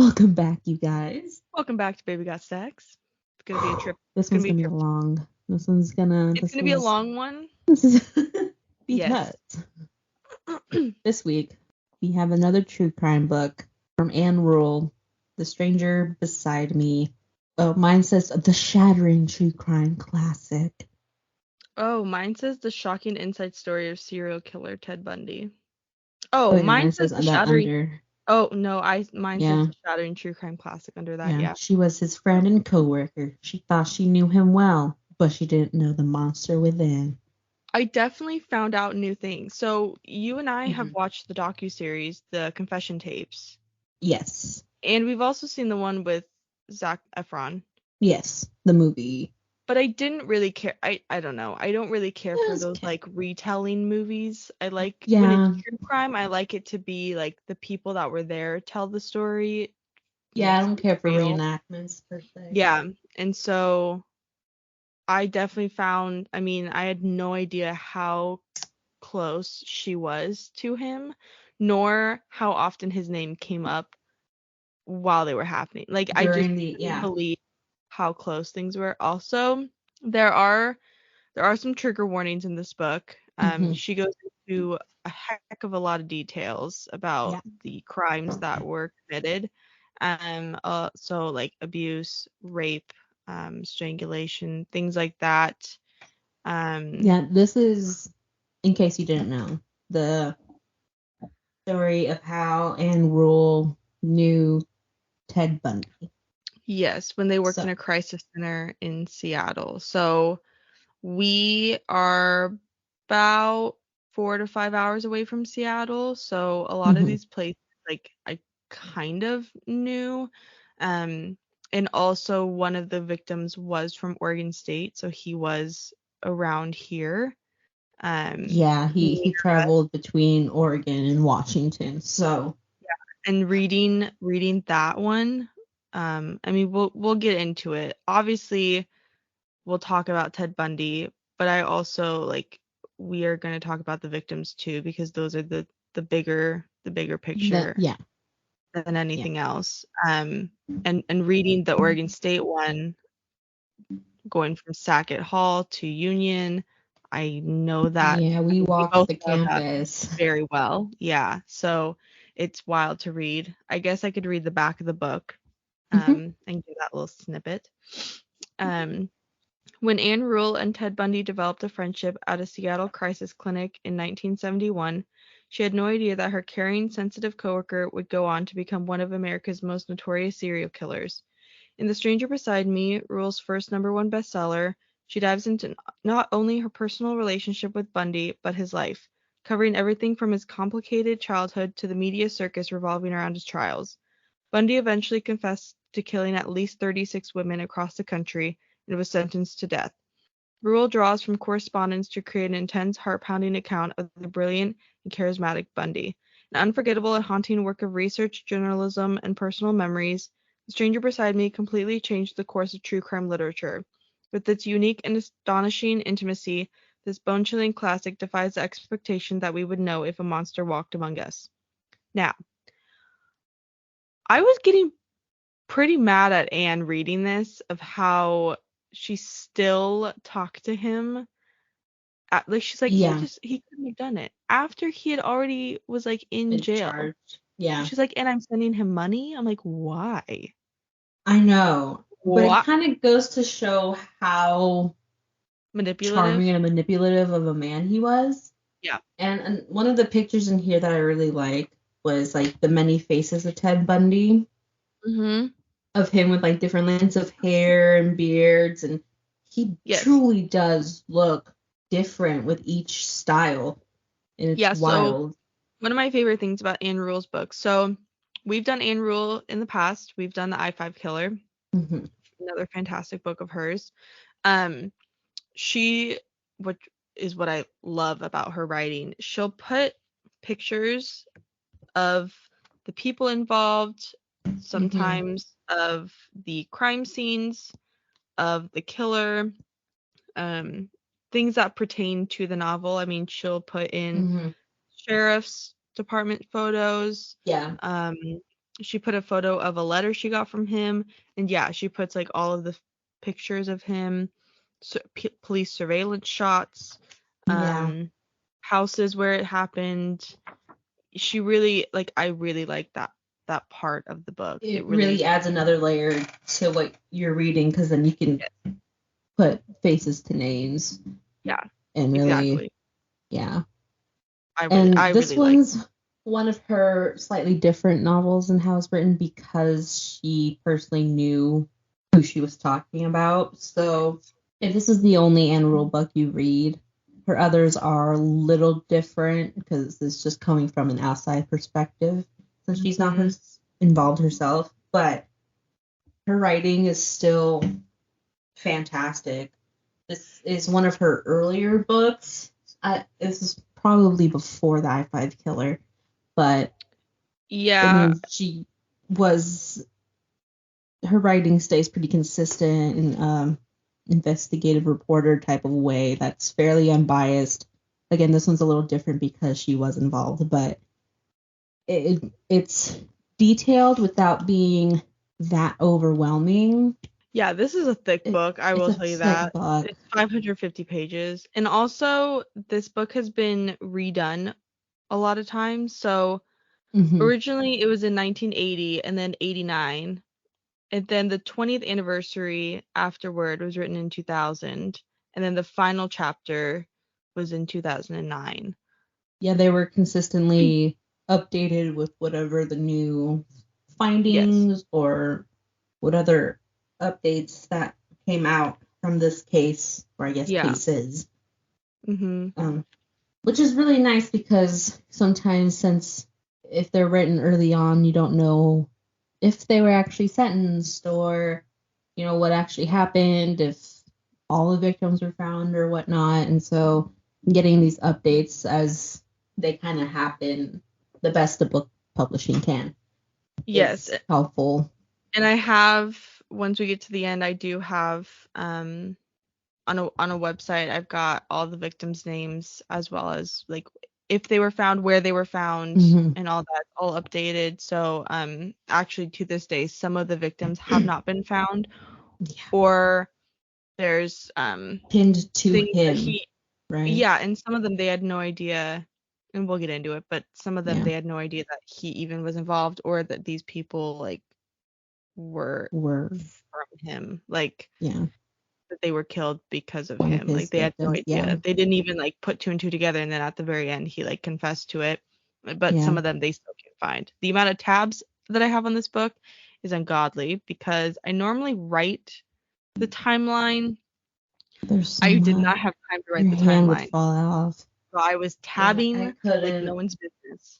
Welcome back, you guys. Welcome back to Baby Got Stacks. It's gonna be a trip. This It's gonna one's be a gonna be trip. long. This one's gonna. It's gonna be a long one. This is Yes. because this week we have another true crime book from Anne Rule, The Stranger Beside Me. Oh, mine says the shattering true crime classic. Oh, mine says the shocking inside story of serial killer Ted Bundy. Oh Oh, yeah, mine mine says says the that shattering. under. Oh no, mine says Yeah, the shattering true crime classic under that. yeah. Yeah. She was his friend and coworker. She thought she knew him well, but she didn't know the monster within. I definitely found out new things. So you and I have Mhm. watched the docuseries, the confession tapes, Yes. and we've also seen the one with Zac Efron. Yes. The movie. But I didn't really care. I don't know. I don't really care It for was those okay. like retelling movies. I like when it's Yeah. true crime, I like it to be like the people that were there tell the story, Yeah, like I don't so care for real. reenactments per se. Yeah. And so I definitely found, I mean, I had no idea how close she was to him, nor how often his name came up while they were happening. Like I just During the couldn't yeah. believe how close things were. Also, there are There are some trigger warnings in this book. Hmm. She goes into a heck of a lot of details about Yeah. the crimes that were committed. So like abuse, rape, strangulation, things like that. Um, Yeah, this is, in case you didn't know, the story of how Anne Rule knew Ted Bundy. yes, when they worked So, in a crisis center in Seattle. So we are about 4 to 5 hours away from Seattle, so a lot of mhm. these places, like I kind of knew. Um, and also one of the victims was from Oregon State, so he was around here. Yeah, Near he us. traveled between Oregon and Washington. So, And reading that one, I mean we'll get into it. Obviously, we'll talk about Ted Bundy, but I also like we are going to talk about the victims too because those are the bigger that picture yeah, than yeah. anything else. And reading the Oregon State one, going from Sackett Hall to Union, I know that Yeah, we we walked both the know that campus. very well. Yeah, so it's wild to read. I guess I could read the back of the book Hmm. and give that little snippet. Um, When Anne Rule and Ted Bundy developed a friendship at a Seattle crisis clinic in 1971, she had no idea that her caring, sensitive coworker would go on to become one of America's most notorious serial killers. In The Stranger Beside Me, Rule's first #1 bestseller, she dives into not only her personal relationship with Bundy, but his life, covering everything from his complicated childhood to the media circus revolving around his trials. Bundy eventually confessed to killing at least 36 women across the country and was sentenced to death. Rule draws from correspondence to create an intense, heart-pounding account of the brilliant and charismatic Bundy. An unforgettable and haunting work of research, journalism, and personal memories, The Stranger Beside Me completely changed the course of true crime literature. With its unique and astonishing intimacy, this bone-chilling classic defies the expectation that we would know if a monster walked among us. Now, I was getting pretty mad at Anne reading this of how she still talked to him. Like she's like Yeah, he couldn't have done it after he had already was like in been jail. charged. Yeah, She's like, and I'm sending him money. I'm like, why? I know. But it What? kind of goes to show how charming Manipulative? and manipulative of a man he was. Yeah. And one of the pictures in here that I really like was like the many faces of Ted Bundy, Mm-hmm. of him with like different lengths of hair and beards, and he Yes. truly does look different with each style, and it's Yeah. So wild. one of my favorite things about Anne Rule's books. So we've done Anne Rule in the past. We've done the I-5 Killer, Hmm. another fantastic book of hers. Um, she, what is what I love about her writing. She'll put pictures of the people involved, Hmm. sometimes of the crime scenes, of the killer, um, things that pertain to the novel. I mean, she'll put in Hmm. sheriff's department photos, Yeah. um, She put a photo of a letter she got from him, and yeah, she puts like all of the pictures of him, police surveillance shots, Yeah. houses where it happened. She really like I really like that part of the book. It It really really adds another layer to what you're reading, because then you can put faces to names yeah, and really, exactly. yeah. I And this really like. one's one of her slightly different novels and how it's written, because she personally knew who she was talking about. So if this is the only Anne Rule book you read, her others are a little different because it's just coming from an outside perspective, since she's not involved herself. But her writing is still fantastic. This is one of her earlier books. This is probably before the I-5 Killer, but I Yeah, mean, her writing stays pretty consistent in investigative reporter type of way that's fairly unbiased. Again, this one's a little different because she was involved, but it's detailed without being that overwhelming. yeah, this is a thick book, I It's will a tell you thick that. book. It's 550 pages. And also, this book has been redone a lot of times. So, Mm-hmm. originally it was in 1980 and then 89. And then the 20th anniversary afterward was written in 2000. And then the final chapter was in 2009. Yeah, they were consistently updated with whatever the new Yes. findings or what other updates that came out from this case, or I guess Yeah. cases. Mm-hmm. Which is really nice, because sometimes, since if they're written early on, you don't know if they were actually sentenced, or what actually happened, if all the victims were found or whatnot. And so getting these updates as they kind of happen, the best the book publishing can, Yes. is helpful. And I have, once we get to the end, I do have on a website, I've got all the victims' names, as well as like if they were found, where they were found, Mm-hmm. and all that all updated. So actually to this day, some of the victims have not been found, Yeah. or there's Pinned to things that him, he right? yeah, and some of them they had no idea, and we'll get into it, but some of them Yeah. they had no idea that he even was involved, or that these people like were Were, from him. Like yeah, that they were killed because of one of him. Like his they had no victims. Yeah. idea. They didn't even like put two and two together, and then at the very end he like confessed to it. But Yeah. some of them they still can't find. The amount of tabs that I have on this book is ungodly, because I normally write the timeline. There's so I did much. not have time to write Your the hand would timeline. fall off. So I was Yeah, I tabbing like no couldn't. one's business.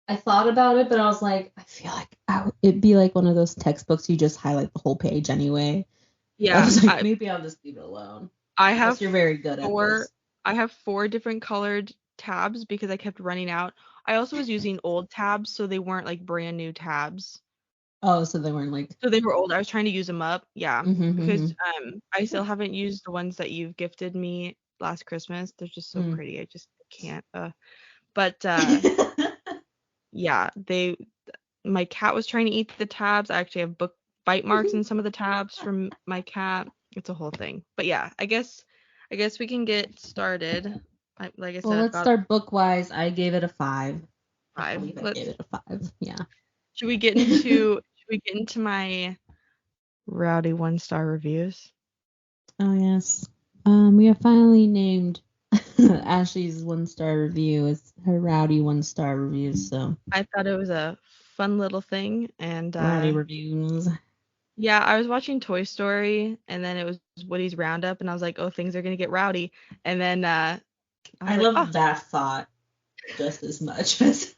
I thought about it, but I was like, I feel like it'd be like one of those textbooks you just highlight the whole page anyway. I Yeah, was like, maybe I'll just leave it alone. I have Plus, you're very good at four this. I have four different colored tabs because I kept running out. I also was using old tabs, so they weren't like brand new tabs. Oh, so they weren't like. So they were old. I was trying to use them up. Yeah. Mm-hmm, Because I still haven't used the ones that you've gifted me last Christmas. They're just so mm. pretty. I just can't. But yeah, my cat was trying to eat the tabs. I actually have book bite marks in some of the tabs from my cat. It's a whole thing. But yeah, I guess we can get started. Like I Well, said, I've let's got start book wise. I gave it a 5. I five. believe I gave Let's it a 5. Yeah. should we get into my rowdy 1-star reviews? Oh yes. We have finally named Ashley's 1-star review as her rowdy 1-star review. So I thought it was a fun little thing, and rowdy reviews. yeah, I was watching Toy Story, and then it was Woody's Roundup, and I was like, oh, things are gonna get rowdy, and then I was I like, oh, love that thought just as much as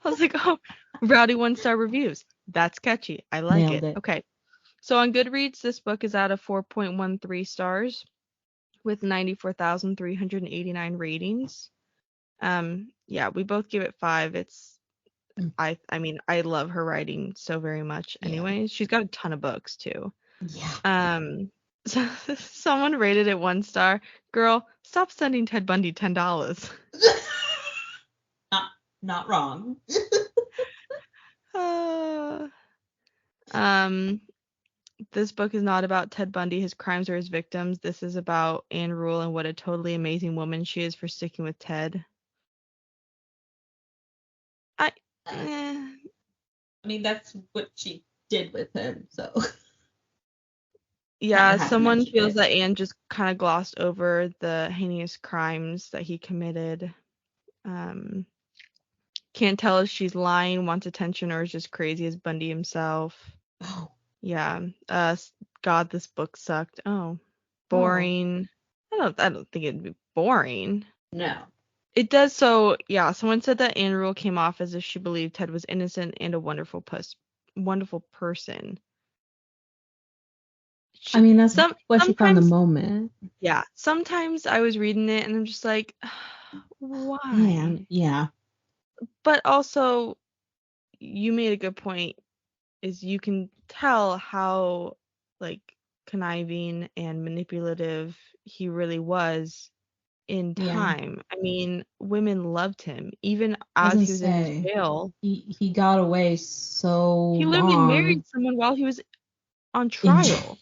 I was like, oh, rowdy 1-star reviews. That's catchy. I like nailed it. it. Okay, so on Goodreads, this book is at a 4.13 stars with 94,389 ratings. Yeah, we both give it 5. Mm. I mean, I love her writing so very much. Yeah. Anyways, she's got a ton of books too. Yeah. So, someone rated it 1 star. Girl, stop sending Ted Bundy $10. not not wrong. Uh, um, this book is not about Ted Bundy, his crimes, or his victims. This is about Anne Rule and what a totally amazing woman she is for sticking with Ted. I, Uh, eh. I mean, that's what she did with him, so kind Yeah, of had to someone mention feels it. that Anne just kind of glossed over the heinous crimes that he committed. Um, can't tell if she's lying, wants attention, or is just crazy as Bundy himself. Oh, Yeah. God, this book sucked. Oh, oh, boring. I don't think it'd be boring. no. It does so, yeah, someone said that Anne Rule came off as if she believed Ted was innocent and a wonderful person. I She, mean, that's some what she found the sometimes, moment. yeah, sometimes I was reading it and I'm just like, Man, why? yeah. But also, you made a good point, is you can tell how, like, conniving and manipulative he really was in Yeah. time. I mean, women loved him even I was as gonna he was in his say jail. he got away so He literally long married someone while he was on in trial.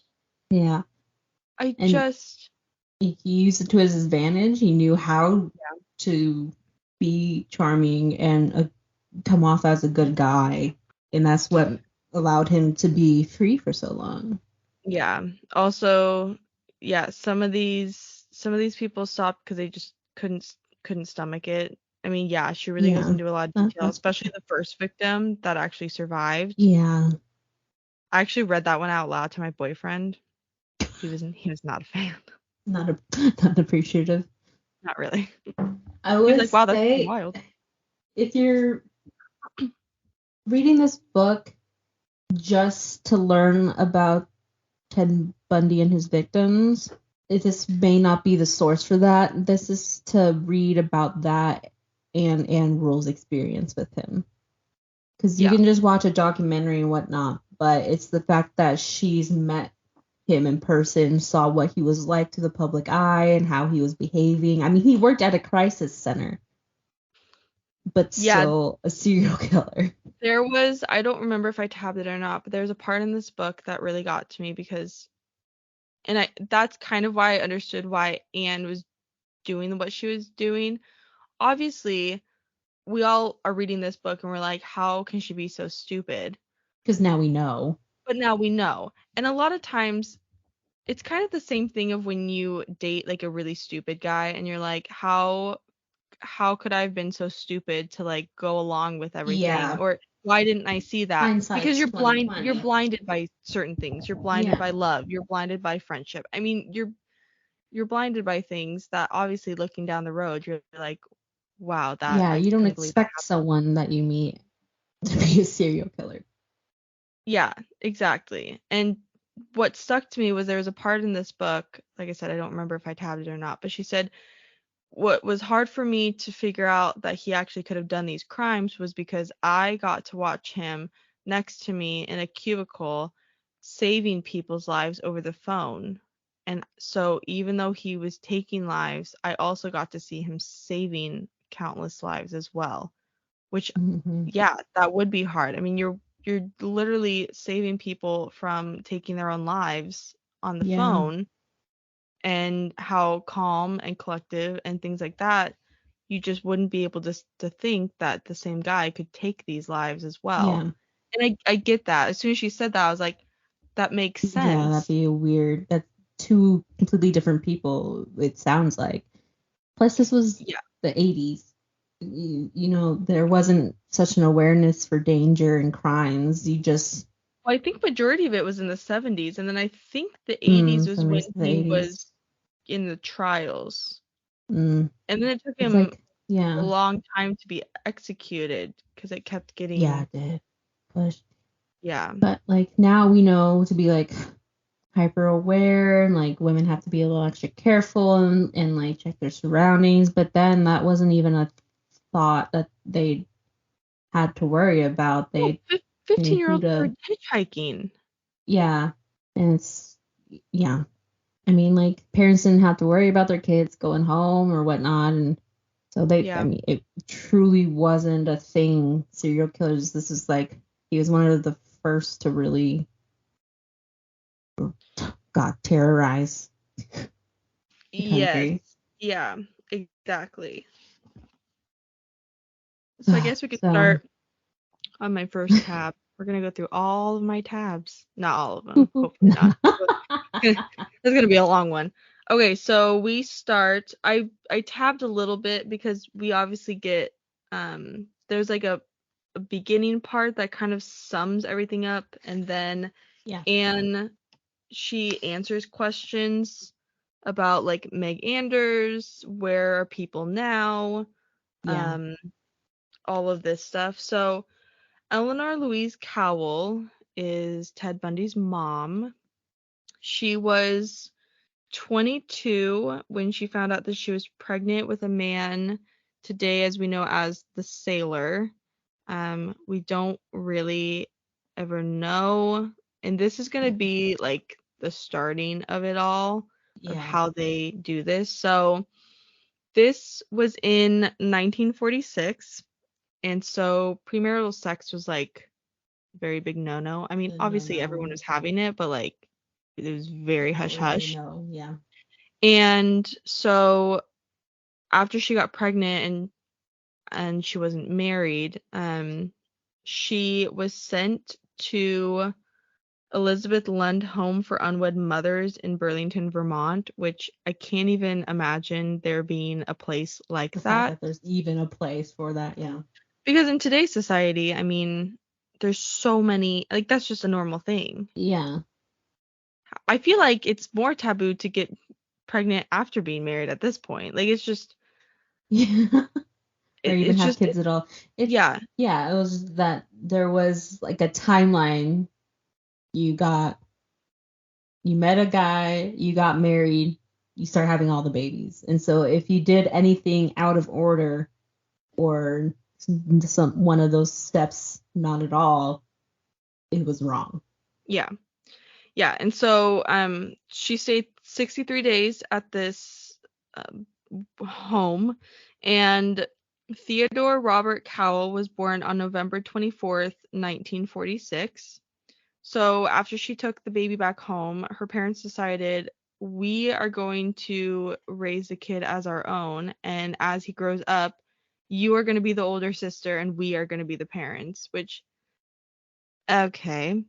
yeah, I and just, he used it to his advantage. He knew how yeah, to be charming and come off as a good guy, and that's what allowed him to be free for so long. yeah. Also, yeah, some of these people stopped because they just couldn't stomach it. I mean, yeah, she really goes Yeah, into a lot of detail, that's especially the first victim that actually survived. yeah, I actually read that one out loud to my boyfriend. He was not a fan. not a, not appreciative. Not really. I He was would like, "Wow, that's pretty say wild." if you're reading this book just to learn about Ted Bundy and his victims, this may not be the source for that. This is to read about that and Anne Rule's experience with him. Because you Yeah. can just watch a documentary and whatnot, but it's the fact that she's met him in person, saw what he was like to the public eye and how he was behaving. I mean, he worked at a crisis center, but Yeah, still a serial killer. I don't remember if I tabbed it or not, but there's a part in this book that really got to me because, and that's kind of why I understood why Anne was doing what she was doing. Obviously, we all are reading this book and we're like, how can she be so stupid? Because now we know. But now we know. And a lot of times it's kind of the same thing of when you date like a really stupid guy and you're like, how could I have been so stupid to like go along with everything? Yeah, Or why didn't I see that? Because hindsight's you're 2020. blinded by certain things. You're blinded Yeah, by love. You're blinded by friendship. I mean, you're blinded by things that obviously looking down the road, you're like, wow, that yeah. I You don't couldn't believe that expect happened. someone that you meet to be a serial killer. Yeah, exactly. And what stuck to me was there was a part in this book, like I said, I don't remember if I tabbed it or not, but she said what was hard for me to figure out that he actually could have done these crimes was because I got to watch him next to me in a cubicle saving people's lives over the phone. And so even though he was taking lives, I also got to see him saving countless lives as well, which Hmm. yeah, that would be hard. I mean, you're literally saving people from taking their own lives on the Yeah, phone, and how calm and collective and things like that, you just wouldn't be able to think that the same guy could take these lives as well. yeah, And I get that. As soon as she said that, I was like, that makes yeah. That'd sense. be a weird. That's two completely different people. It sounds like. Plus, this was Yeah. the 80s. You know, there wasn't such an awareness for danger and crimes. You just, Well, I think majority of it was in the 70s, and then I think the 80s was when 70s to the he 80s. was in the trials. Mm. And then it took It's him like, a yeah, long time to be executed because it kept yeah, getting, it did. But, yeah. but like now we know to be like hyper aware and like women have to be a little extra careful and like check their surroundings. But then that wasn't even a thought that they had to worry about. No, They knew who 15-year-olds were to, hitchhiking. yeah. And it's, yeah. I mean, like parents didn't have to worry about their kids going home or whatnot, and so I Yeah. mean, it truly wasn't a thing. Serial killers. This is like He was one of the first to really terrorize the Yes. country. Yeah, exactly. So I guess we could So start on my first tab. We're gonna go through all of my tabs. Not all of them, hopefully not. It's gonna be a long one. Okay, so we start. I tabbed a little bit because we obviously get there's like a beginning part that kind of sums everything up, and then yeah. Anne, she answers questions about like Meg Anders, where are people now, Yeah. um, all of this stuff. So Eleanor Louise Cowell is Ted Bundy's mom. She was 22 when she found out that she was pregnant with a man today as we know as the Sailor. We don't really ever know, and this is going to be like the starting of it all of Yeah. how they do this. So this was in 1946, and so premarital sex was like a very big no-no. I mean, No, obviously everyone no. was having it, but like it was very Didn't hush really hush. know. Yeah. And so after she got pregnant and she wasn't married, she was sent to Elizabeth Lund Home for Unwed Mothers in Burlington, Vermont, which I can't even imagine there being a place like The fact that. that there's even a place for that. Yeah. Because in today's society, I mean, there's so many, like, that's just a normal thing. Yeah. I feel like it's more taboo to get pregnant after being married at this point. Like, it's just, Yeah. Or even it's have just, kids at all. It's yeah, yeah, it was that there was like a timeline. You got you met a guy, you got married, you start having all the babies. And so if you did anything out of order or some one of those steps not at all, it was wrong. yeah. Yeah, and so she stayed 63 days at this um, home, and Theodore Robert Cowell was born on November 24th, 1946. So after she took the baby back home, her parents decided we are going to raise the kid as our own, and as he grows up, you are going to be the older sister and we are going to be the parents, which okay,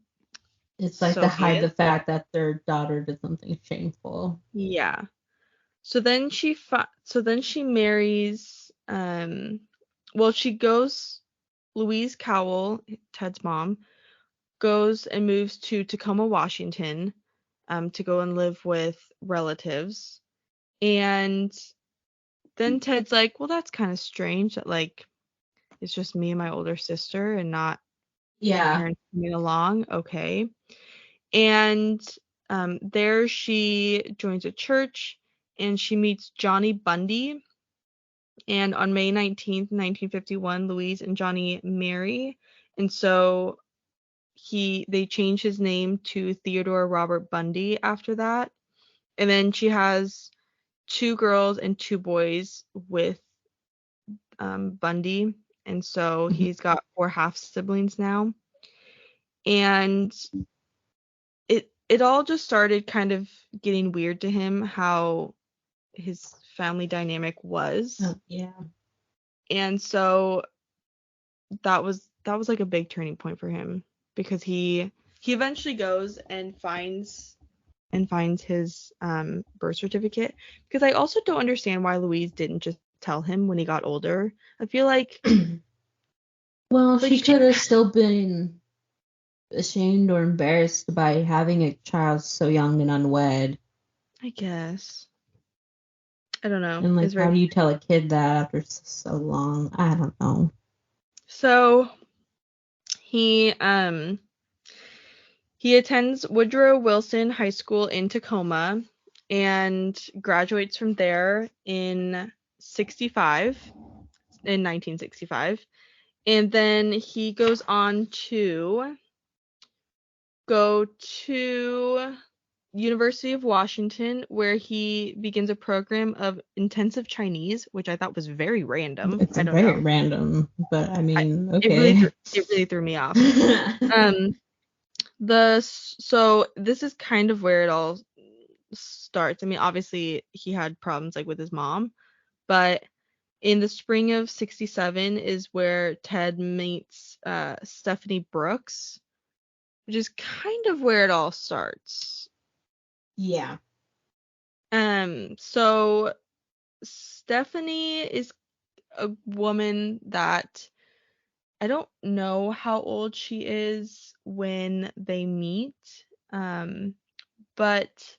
It's like to so be hide the it. fact that their daughter did something shameful. Yeah. So then she marries well she goes Louise Cowell, Ted's mom, goes and moves to Tacoma, Washington, to go and live with relatives. And then Ted's like, well, that's kind of strange that like it's just me and my older sister and not my Yeah. parents coming along. Okay. And there she joins a church and she meets Johnny Bundy. And on May 19th, 1951, Louise and Johnny marry. And so they change his name to Theodore Robert Bundy after that. And then she has two girls and two boys with Bundy. And so Mhm. he's got four half siblings now. And it all just started kind of getting weird to him how his family dynamic was. Oh, yeah. And so that was like a big turning point for him because he eventually goes and finds his birth certificate because I also don't understand why Louise didn't just tell him when he got older. I feel like Well, like she could have still been ashamed or embarrassed by having a child so young and unwed. I guess I don't know. And like, It's how very do you tell a kid that after so long? I don't know. so he he attends Woodrow Wilson High School in Tacoma and graduates from there in 65 in 1965. And then he goes on to go to University of Washington, where he begins a program of intensive Chinese, which I thought was very random. It's I don't very know. random, but I mean, It really okay. threw me off. Um, so this is kind of where it all starts. I mean, obviously he had problems like with his mom, but in the spring of 67 is where Ted meets Stephanie Brooks, which is kind of where it all starts. Yeah. So Stephanie is a woman that I don't know how old she is when they meet. Um, but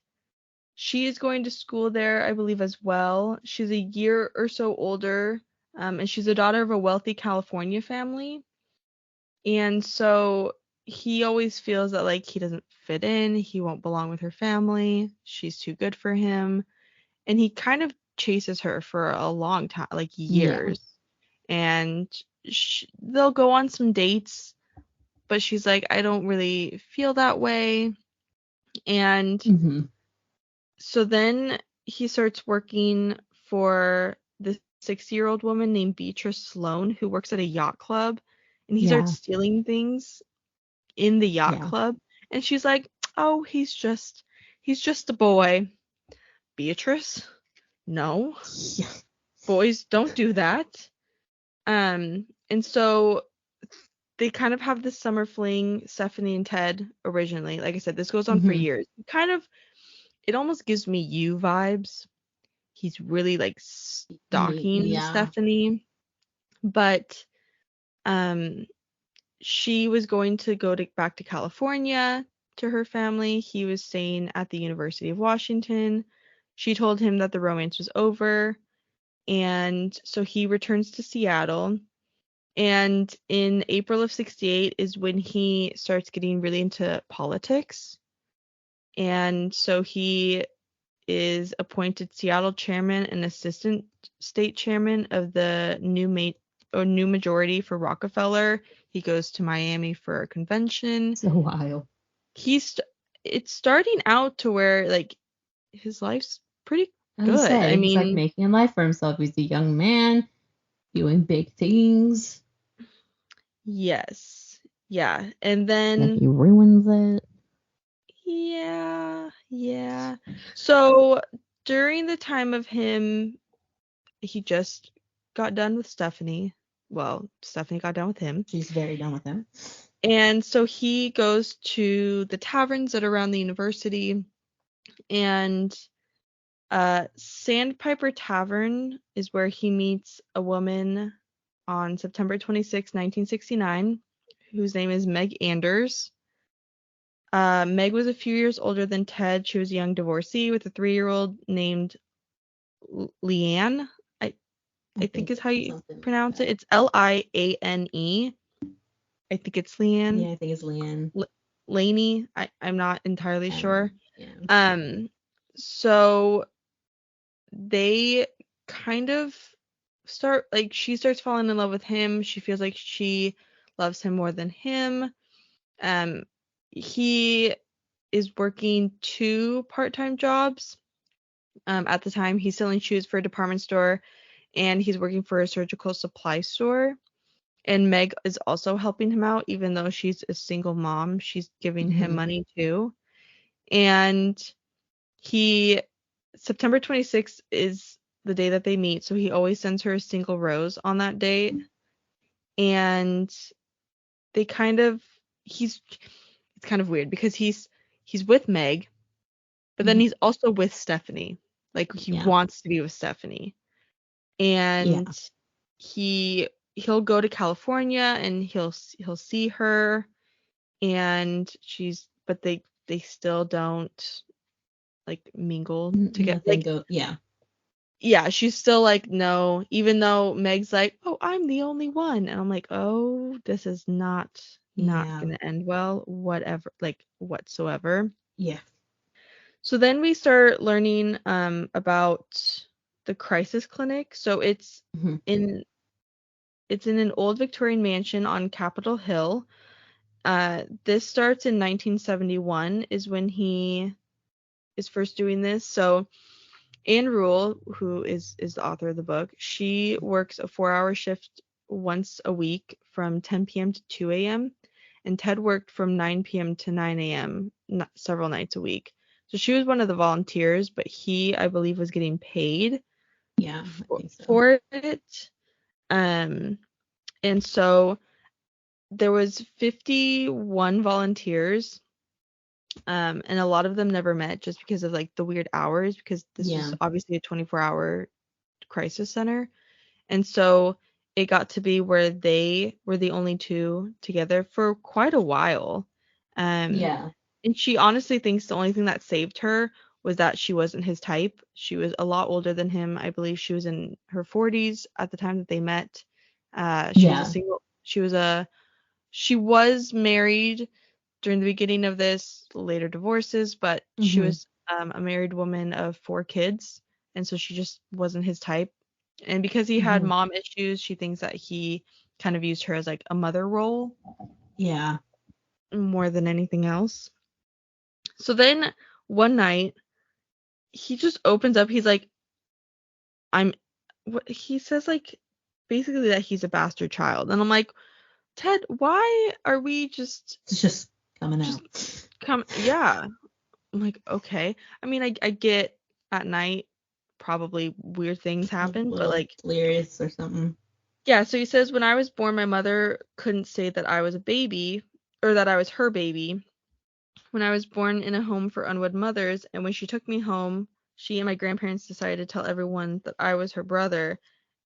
she is going to school there, I believe, as well. She's a year or so older, and she's the daughter of a wealthy California family. And so he always feels that like he doesn't fit in, he won't belong with her family, she's too good for him, and he kind of chases her for a long time, like Yeah. years. And they'll go on some dates, but she's like, I don't really feel that way. And Hmm. so then he starts working for this 60-year-old woman named Beatrice Sloan who works at a yacht club, and he starts Yeah. stealing things in the yacht Yeah. club. And she's like, "Oh, he's just a boy." Beatrice? No. Yeah. Boys don't do that. And so they kind of have this summer fling, Stephanie and Ted originally. Like I said, this goes on for Hmm. years. Kind of, it almost gives me you vibes. He's really like stalking Yeah. Stephanie, but um she was going to go back to California to her family. He was staying at the University of Washington. She told him that the romance was over, and so he returns to Seattle. And in April of 68 is when he starts getting really into politics. And so he is appointed Seattle chairman and assistant state chairman of the new majority for Rockefeller. He goes to Miami for a convention. It's a while. He's it's starting out to where like his life's pretty I was good. I say, he's like mean, making a life for himself. He's a young man doing big things. yes. Yeah. And Then then he ruins it. yeah, yeah. So during the time of him, he just got done with Stephanie. Well, Stephanie got done with him. She's very done with him. And so he goes to the taverns that are around the university, and Sandpiper Tavern is where he meets a woman on September 26, 1969, whose name is Meg Anders. Meg was a few years older than Ted. She was a young divorcee with a 3-year-old named Leanne. I, I I think think is how you something like pronounce it. that. It's Liane. I think it's Leanne. Yeah, I think it's Leanne. Laney. I'm not entirely I don't know. sure. Yeah. Um, so they kind of start like she starts falling in love with him. She feels like she loves him more than him. Um, he is working 2 part-time jobs. At the time, he's selling shoes for a department store, and he's working for a surgical supply store. And Meg is also helping him out, even though she's a single mom. She's giving him Hmm. money too. And he, September 26th is the day that they meet, so he always sends her a single rose on that date. And they kind of, he's, it's kind of weird because he's with Meg, but then Hmm. he's also with Stephanie. Like he Yeah. wants to be with Stephanie. Yeah. And he'll go to California and he'll see her, and but they still don't like mingle together. Nothing Like go. Yeah. yeah, she's still like no, even though Meg's like, "Oh, I'm the only one." And I'm like, "Oh, this is not Yeah. going to end well, whatever, like whatsoever." Yeah. So then we start learning about the crisis clinic. So Hmm. in it's in an old Victorian mansion on Capitol Hill. This starts in 1971 is when he is first doing this. So Anne Rule, who is the author of the book, she works a 4-hour shift once a week from 10 p.m. to 2 a.m. And Ted worked from 9 p.m. to 9 a.m. Several nights a week. So she was one of the volunteers, but he, I believe, was getting paid Yeah, I think so. for it. And so there was 51 volunteers, and a lot of them never met just because of like the weird hours, because this was obviously a 24-hour crisis center. And so it got to be where they were the only two together for quite a while. Yeah. And she honestly thinks the only thing that saved her was that she wasn't his type. She was a lot older than him. I believe she was in her 40s at the time that they met. She was a single. She was married during the beginning of this, later divorces, but she was a married woman of 4 kids, and so she just wasn't his type. And because he had mom issues, she thinks that he kind of used her as like a mother role. Yeah. More than anything else. So then one night he just opens up. He's like, what he says, like, basically that he's a bastard child. And I'm like, Ted, why are we It's just coming out. Yeah. I'm like, okay. I mean, I get at night probably weird things happen, but like delirious or something. Yeah, so he says, when I was born, my mother couldn't say that I was a baby or that I was her baby. When I was born in a home for unwed mothers, and when she took me home, she and my grandparents decided to tell everyone that I was her brother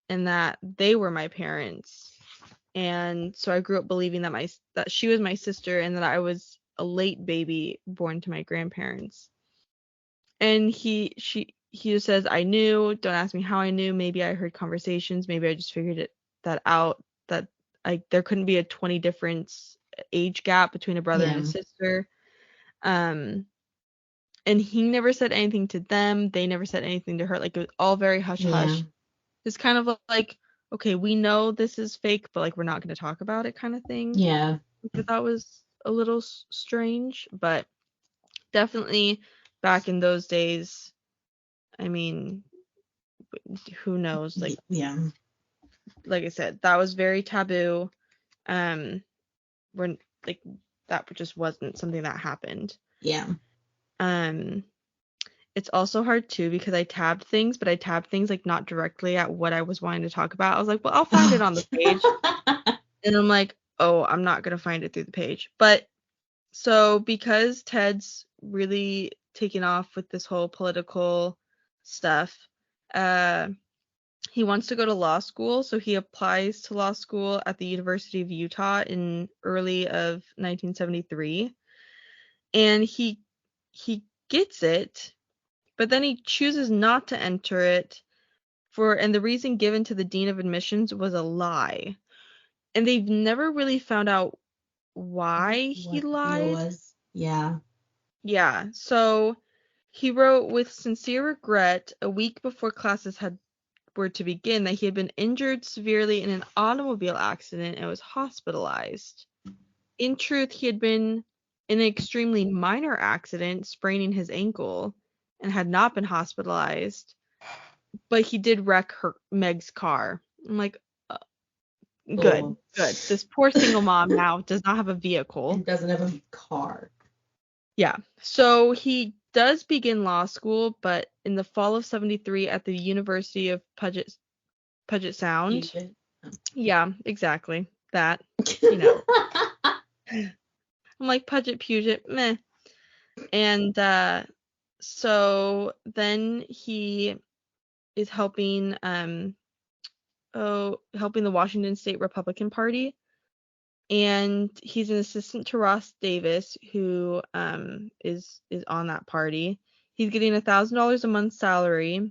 and that they were my parents. And so I grew up believing that she was my sister and that I was a late baby born to my grandparents. And he just says, I knew. Don't ask me how I knew. Maybe I heard conversations. Maybe I just figured that out. That there couldn't be a 20 difference age gap between a brother and a sister. And he never said anything to them. They never said anything to her. Like, it was all very hush hush. It's kind of like, okay, we know this is fake, but like we're not going to talk about it, kind of thing. Yeah. Which I thought was a little strange, but definitely back in those days, I mean, who knows? Like, like I said, that was very taboo. We're like, that just wasn't something that happened. Yeah. It's also hard too because I tabbed things, but I tabbed things like not directly at what I was wanting to talk about. I was like, well, I'll find it on the page. And I'm like, oh, I'm not gonna find it through the page. But so because Ted's really taking off with this whole political stuff, he wants to go to law school, so he applies to law school at the University of Utah in early of 1973. And he gets it, but then he chooses not to enter it and the reason given to the dean of admissions was a lie. And they've never really found out why he lied. Yeah. Yeah, so he wrote, with sincere regret, a week before classes were to begin, that he had been injured severely in an automobile accident and was hospitalized. In truth, he had been in an extremely minor accident, spraining his ankle, and had not been hospitalized. But he did wreck Meg's car. I'm like, good. This poor single mom now does not have a vehicle. And doesn't have a car. Yeah. So he does begin law school, but in the fall of 73 at the University of Puget Sound. Puget. Yeah, exactly. That, you know. I'm like, Puget, meh. And so then he is helping the Washington State Republican Party. And he's an assistant to Ross Davis, who is on that party. He's getting $1,000 a month salary.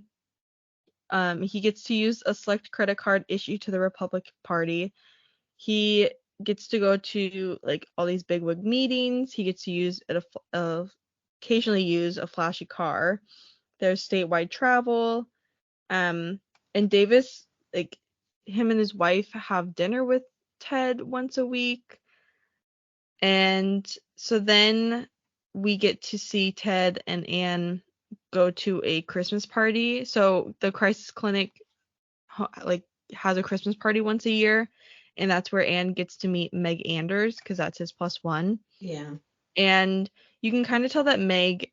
He gets to use a select credit card issued to the Republican Party. He gets to go to like all these bigwig meetings. He gets to occasionally use a flashy car. There's statewide travel. And Davis, like, him and his wife have dinner with Ted once a week. And so then we get to see Ted and Anne go to a Christmas party. So the crisis clinic like has a Christmas party once a year, and that's where Anne gets to meet Meg Anders because that's his +1. Yeah. And you can kind of tell that Meg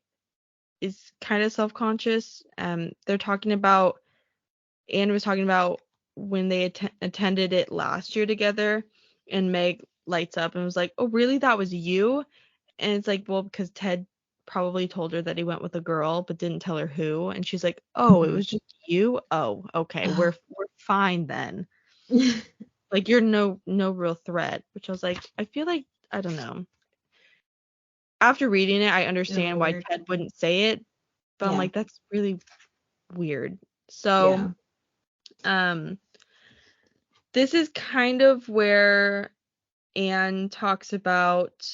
is kind of self-conscious. They're talking about Anne was talking about when they attended it last year together, and Meg lights up and was like, "Oh, really? That was you?" And it's like, well, because Ted probably told her that he went with a girl, but didn't tell her who. And she's like, "Oh, it was just you? Oh, okay, we're fine then. Like you're no real threat." Which I was like, I feel like I don't know. After reading it, I It was understand why weird. Ted wouldn't say it, but I'm Yeah. like, that's really weird. So, Yeah. um, this is kind of where Anne talks about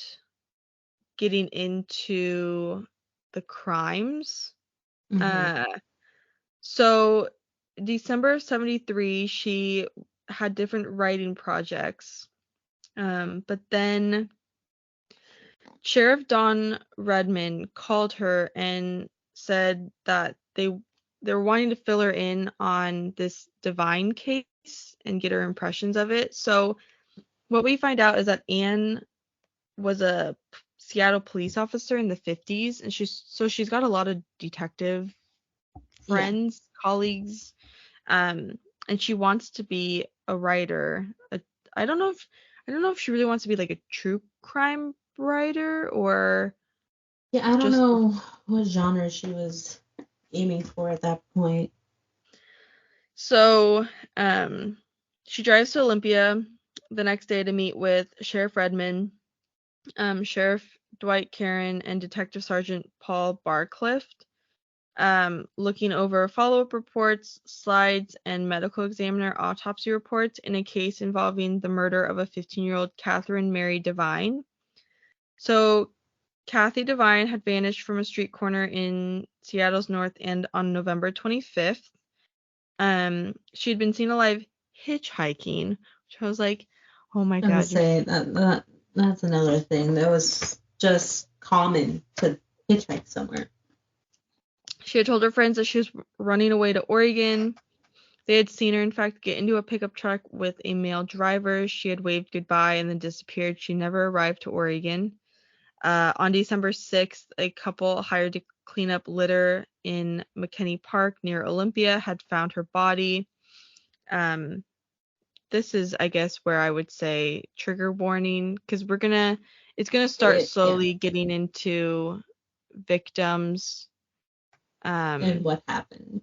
getting into the crimes. Mm-hmm. Uh, so December of 73, she had different writing projects. But then Sheriff Don Redmond called her and said that they were wanting to fill her in on this Divine case and get her impressions of it. So what we find out is that Anne was a Seattle police officer in the 50s, and she's got a lot of detective Yeah. friends, colleagues, um, and she wants to be a writer. I don't know if she really wants to be like a true crime writer or Yeah, I don't just know what genre she was aiming for at that point. so. She drives to Olympia the next day to meet with Sheriff Redmond, Sheriff Dwight Caron, and Detective Sergeant Paul Barcliff. Looking over follow-up reports, slides, and medical examiner autopsy reports in a case involving the murder of a 15-year-old Catherine Mary Devine. So, Kathy Devine had vanished from a street corner in Seattle's North End on November 25th. She had been seen alive hitchhiking, which I was like, oh my I would God, say that's another thing that was just common to hitchhike somewhere. She had told her friends that she was running away to Oregon. They had seen her, in fact, get into a pickup truck with a male driver. She had waved goodbye and then disappeared. She never arrived to Oregon. On December 6th, a couple hired to clean up litter in McKinney Park near Olympia had found her body. This is, I guess, where I would say trigger warning, because it's gonna start Yeah. slowly getting into victims. And what happened?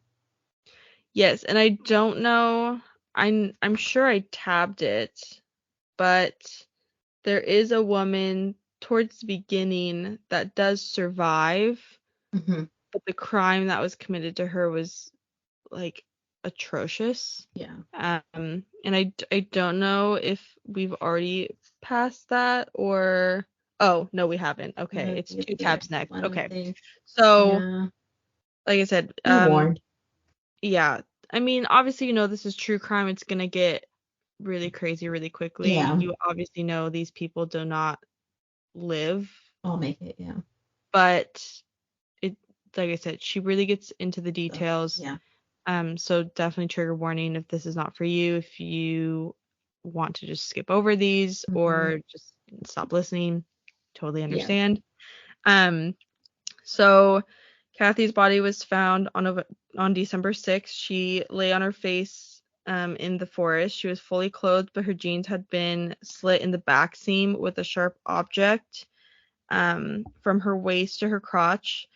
Yes, and I don't know. I'm sure I tabbed it, but there is a woman towards the beginning that does survive, Mm-hmm. but the crime that was committed to her was like atrocious. Yeah. And I don't know if we've already passed that or oh no, we haven't. Okay, I it's think two it's the tabs next next. one, I Okay, think. so Yeah. like I said, Be warned. yeah. I mean, obviously, this is true crime. It's gonna get really crazy really quickly. Yeah. You obviously know these people do not live, I'll make it, yeah. but it, like I said, she really gets into the So, details. yeah. So definitely trigger warning if this is not for you. If you want to just skip over these Mm-hmm. or just stop listening, totally Yeah. understand. Um, so Kathy's body was found on December 6th. She lay on her face in the forest. She was fully clothed, but her jeans had been slit in the back seam with a sharp object from her waist to her crotch.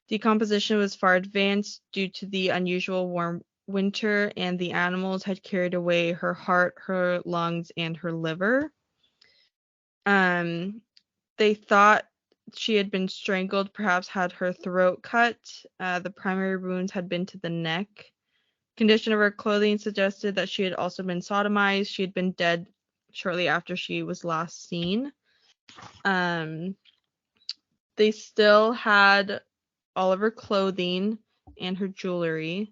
Decomposition was far advanced due to the unusual warm winter, and the animals had carried away her heart, her lungs, and her liver. Um, they thought she had been strangled, perhaps had her throat cut. The primary wounds had been to the neck. Condition of her clothing suggested that she had also been sodomized. She had been dead shortly after she was last seen. Um, they still had all of her clothing and her jewelry.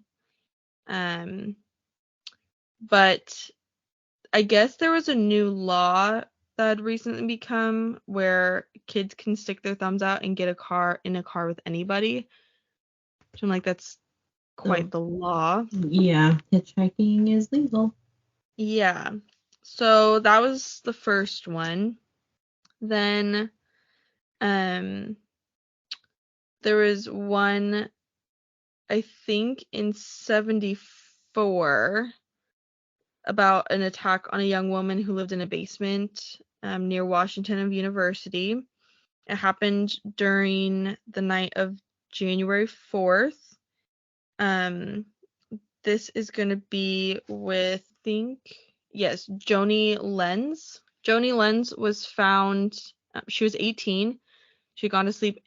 Um, but I guess there was a new law that had recently become where kids can stick their thumbs out and get a car with anybody. So I'm like, that's quite So, the law. yeah, hitchhiking is legal. Yeah. So that was the first one. Then there was one, I think in 74, about an attack on a young woman who lived in a basement near Washington University. It happened during the night of January 4th. Um, this is going to be with, I think, yes, Joni Lenz. Joni Lenz was found, she was 18. She had gone to sleep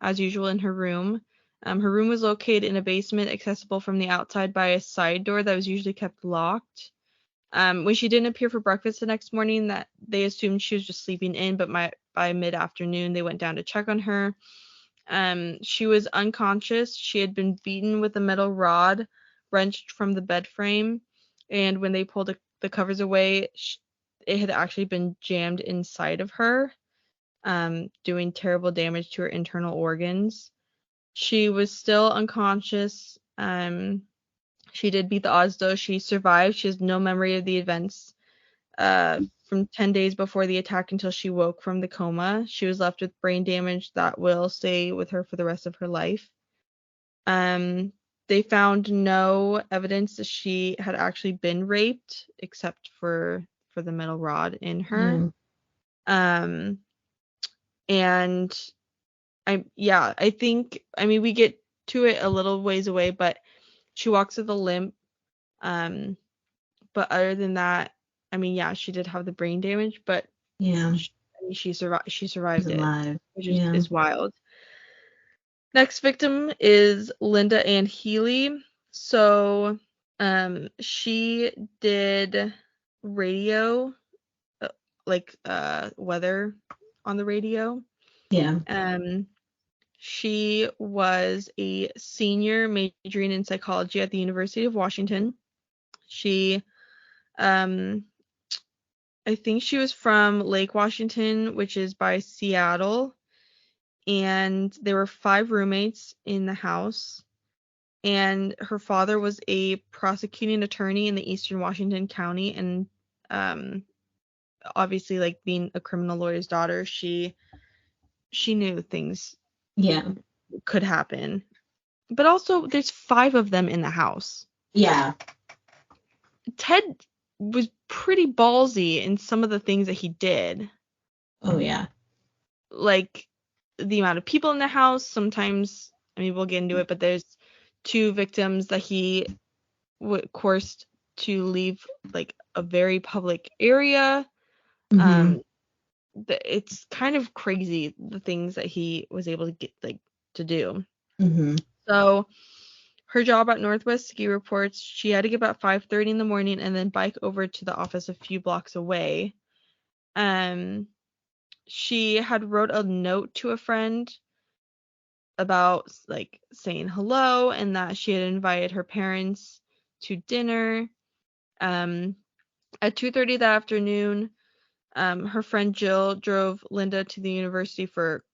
as usual, in her room. Her room was located in a basement accessible from the outside by a side door that was usually kept locked. When she didn't appear for breakfast the next morning, that they assumed she was just sleeping in, but by mid-afternoon they went down to check on her. She was unconscious. She had been beaten with a metal rod wrenched from the bed frame, and when they pulled the covers away, it had actually been jammed inside of her, doing terrible damage to her internal organs. She was still unconscious. She did beat the odds, though. She survived. She has no memory of the events from 10 days before the attack until she woke from the coma. She was left with brain damage that will stay with her for the rest of her life. Um, they found no evidence that she had actually been raped, except for the metal rod in her. Yeah. Um, and I think, I mean, we get to it a little ways away, but she walks with a limp. Um, but other than that, I mean, yeah, she did have the brain damage, but Yeah. she survived. She She's survived it, alive. which Yeah. is wild. Next victim is Linda Ann Healy. So, she did radio, uh, weather on the radio. Yeah. Um, she was a senior majoring in psychology at the University of Washington. She, um, I think she was from Lake Washington, which is by Seattle, and there were 5 roommates in the house. And her father was a prosecuting attorney in the Eastern Washington County, and um, obviously, like, being a criminal lawyer's daughter, she knew things Yeah. could happen. But also, there's 5 of them in the house. Yeah. Ted was pretty ballsy in some of the things that he did. Oh yeah. Like, the amount of people in the house. Sometimes, I mean, we'll get into it, but there's 2 victims that he coerced to leave, like, a very public area. Mm-hmm. Um, it's kind of crazy, the things that he was able to get, like, to do. Mm-hmm. So her job at Northwest Ski reports she had to get up at 5:30 in the morning and then bike over to the office a few blocks away. She had wrote a note to a friend about, like, saying hello and that she had invited her parents to dinner. At 2:30 that afternoon, her friend Jill drove Linda to the university for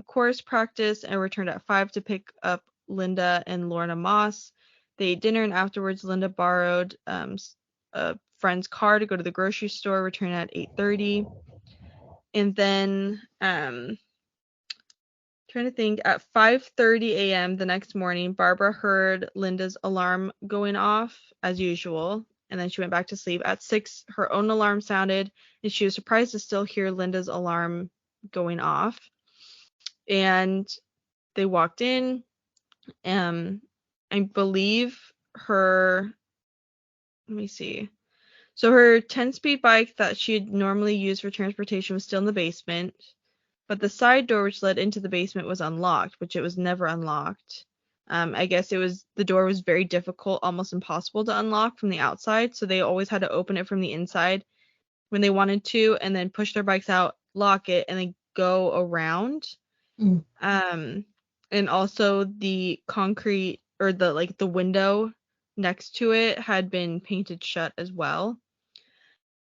chorus practice and returned at 5 to pick up Linda and Lorna Moss. They ate dinner, and afterwards Linda borrowed a friend's car to go to the grocery store, return at 8:30. And then trying to think, at 5:30 a.m. the next morning, Barbara heard Linda's alarm going off as usual, and then she went back to sleep. At 6, her own alarm sounded, and she was surprised to still hear Linda's alarm going off. And they walked in. I believe her, let me see. So her 10-speed bike that she had normally used for transportation was still in the basement. But the side door which led into the basement was unlocked, which it was never unlocked. I guess the door was very difficult, almost impossible to unlock from the outside, so they always had to open it from the inside when they wanted to, and then push their bikes out, lock it, and then go around. Mm. And also the concrete, or the window next to it, had been painted shut as well.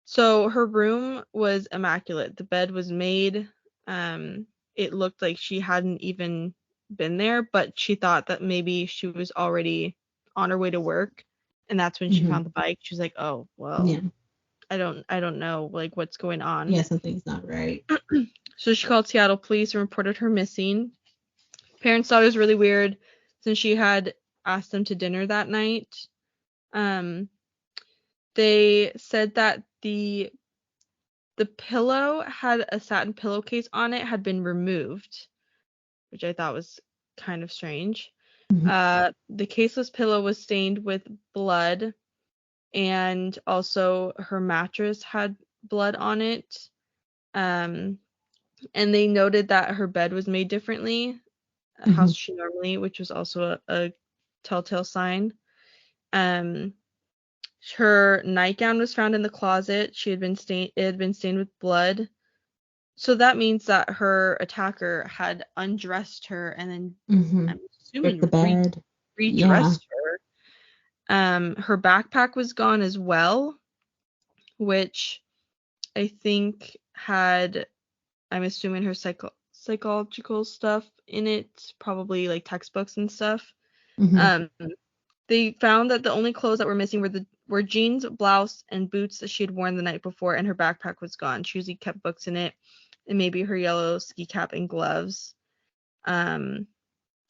So her room was immaculate. The bed was made. It looked like she hadn't even been there, but she thought that maybe she was already on her way to work, and that's when she Mm-hmm. found the bike. She was like, "Oh, well, Yeah. I don't know like what's going on." Yeah, something's not right. So she called Seattle police and reported her missing. Parents thought it was really weird since she had asked them to dinner that night. Um, they said that the pillow had a satin pillowcase on it had been removed, which I thought was kind of strange. Mm-hmm. The caseless pillow was stained with blood, and also her mattress had blood on it. Um, and they noted that her bed was made differently, how Mm-hmm. she normally, which was also a telltale sign. Um, her nightgown was found in the closet. It had been stained with blood. So that means that her attacker had undressed her and then, Mm-hmm. I'm Stripped the assuming, bed. Yeah. redressed her. Her backpack was gone as well, which I think had, I'm assuming, her psychological stuff in it, probably like textbooks and stuff. Mm-hmm. Um, they found that the only clothes that were missing were jeans, blouse, and boots that she had worn the night before, and her backpack was gone. She usually kept books in it, and maybe her yellow ski cap and gloves. Um,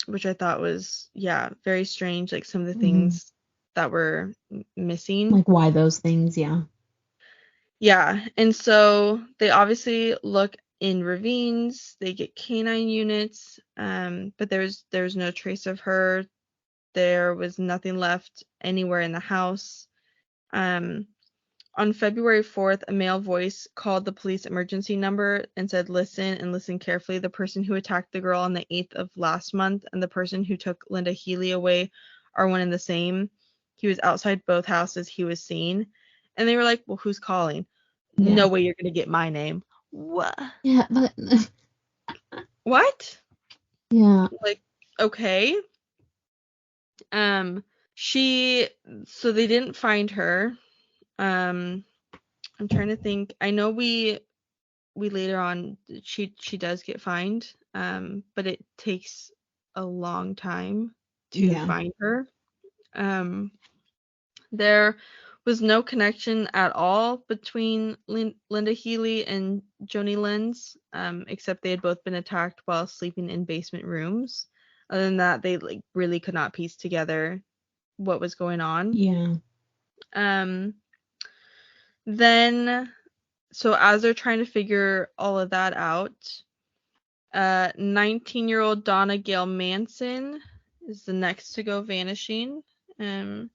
which I thought was, yeah, very strange, like some of the Mm-hmm. things that were missing. Like why those things? Yeah. Yeah, and so they obviously look in ravines, they get canine units, but there's no trace of her. There was nothing left anywhere in the house. Um, on February 4th, a male voice called the police emergency number and said, "Listen and listen carefully. The person who attacked the girl on the 8th of last month and the person who took Linda Healy away are one and the same. He was outside both houses he was seen." And they were like, "Well, who's calling? No Yeah. way you're going to get my name." What? Yeah, but What? yeah. Like, okay. Um, she, so they didn't find her. Um, I'm trying to think. I know we later on, she does get fined, but it takes a long time to Yeah. find her. Um, there was no connection at all between Linda Healy and Joni Lenz, except they had both been attacked while sleeping in basement rooms. Other than that, they like really could not piece together what was going on. Yeah. Um, then, so as they're trying to figure all of that out, 19-year-old Donna Gail Manson is the next to go vanishing. Um,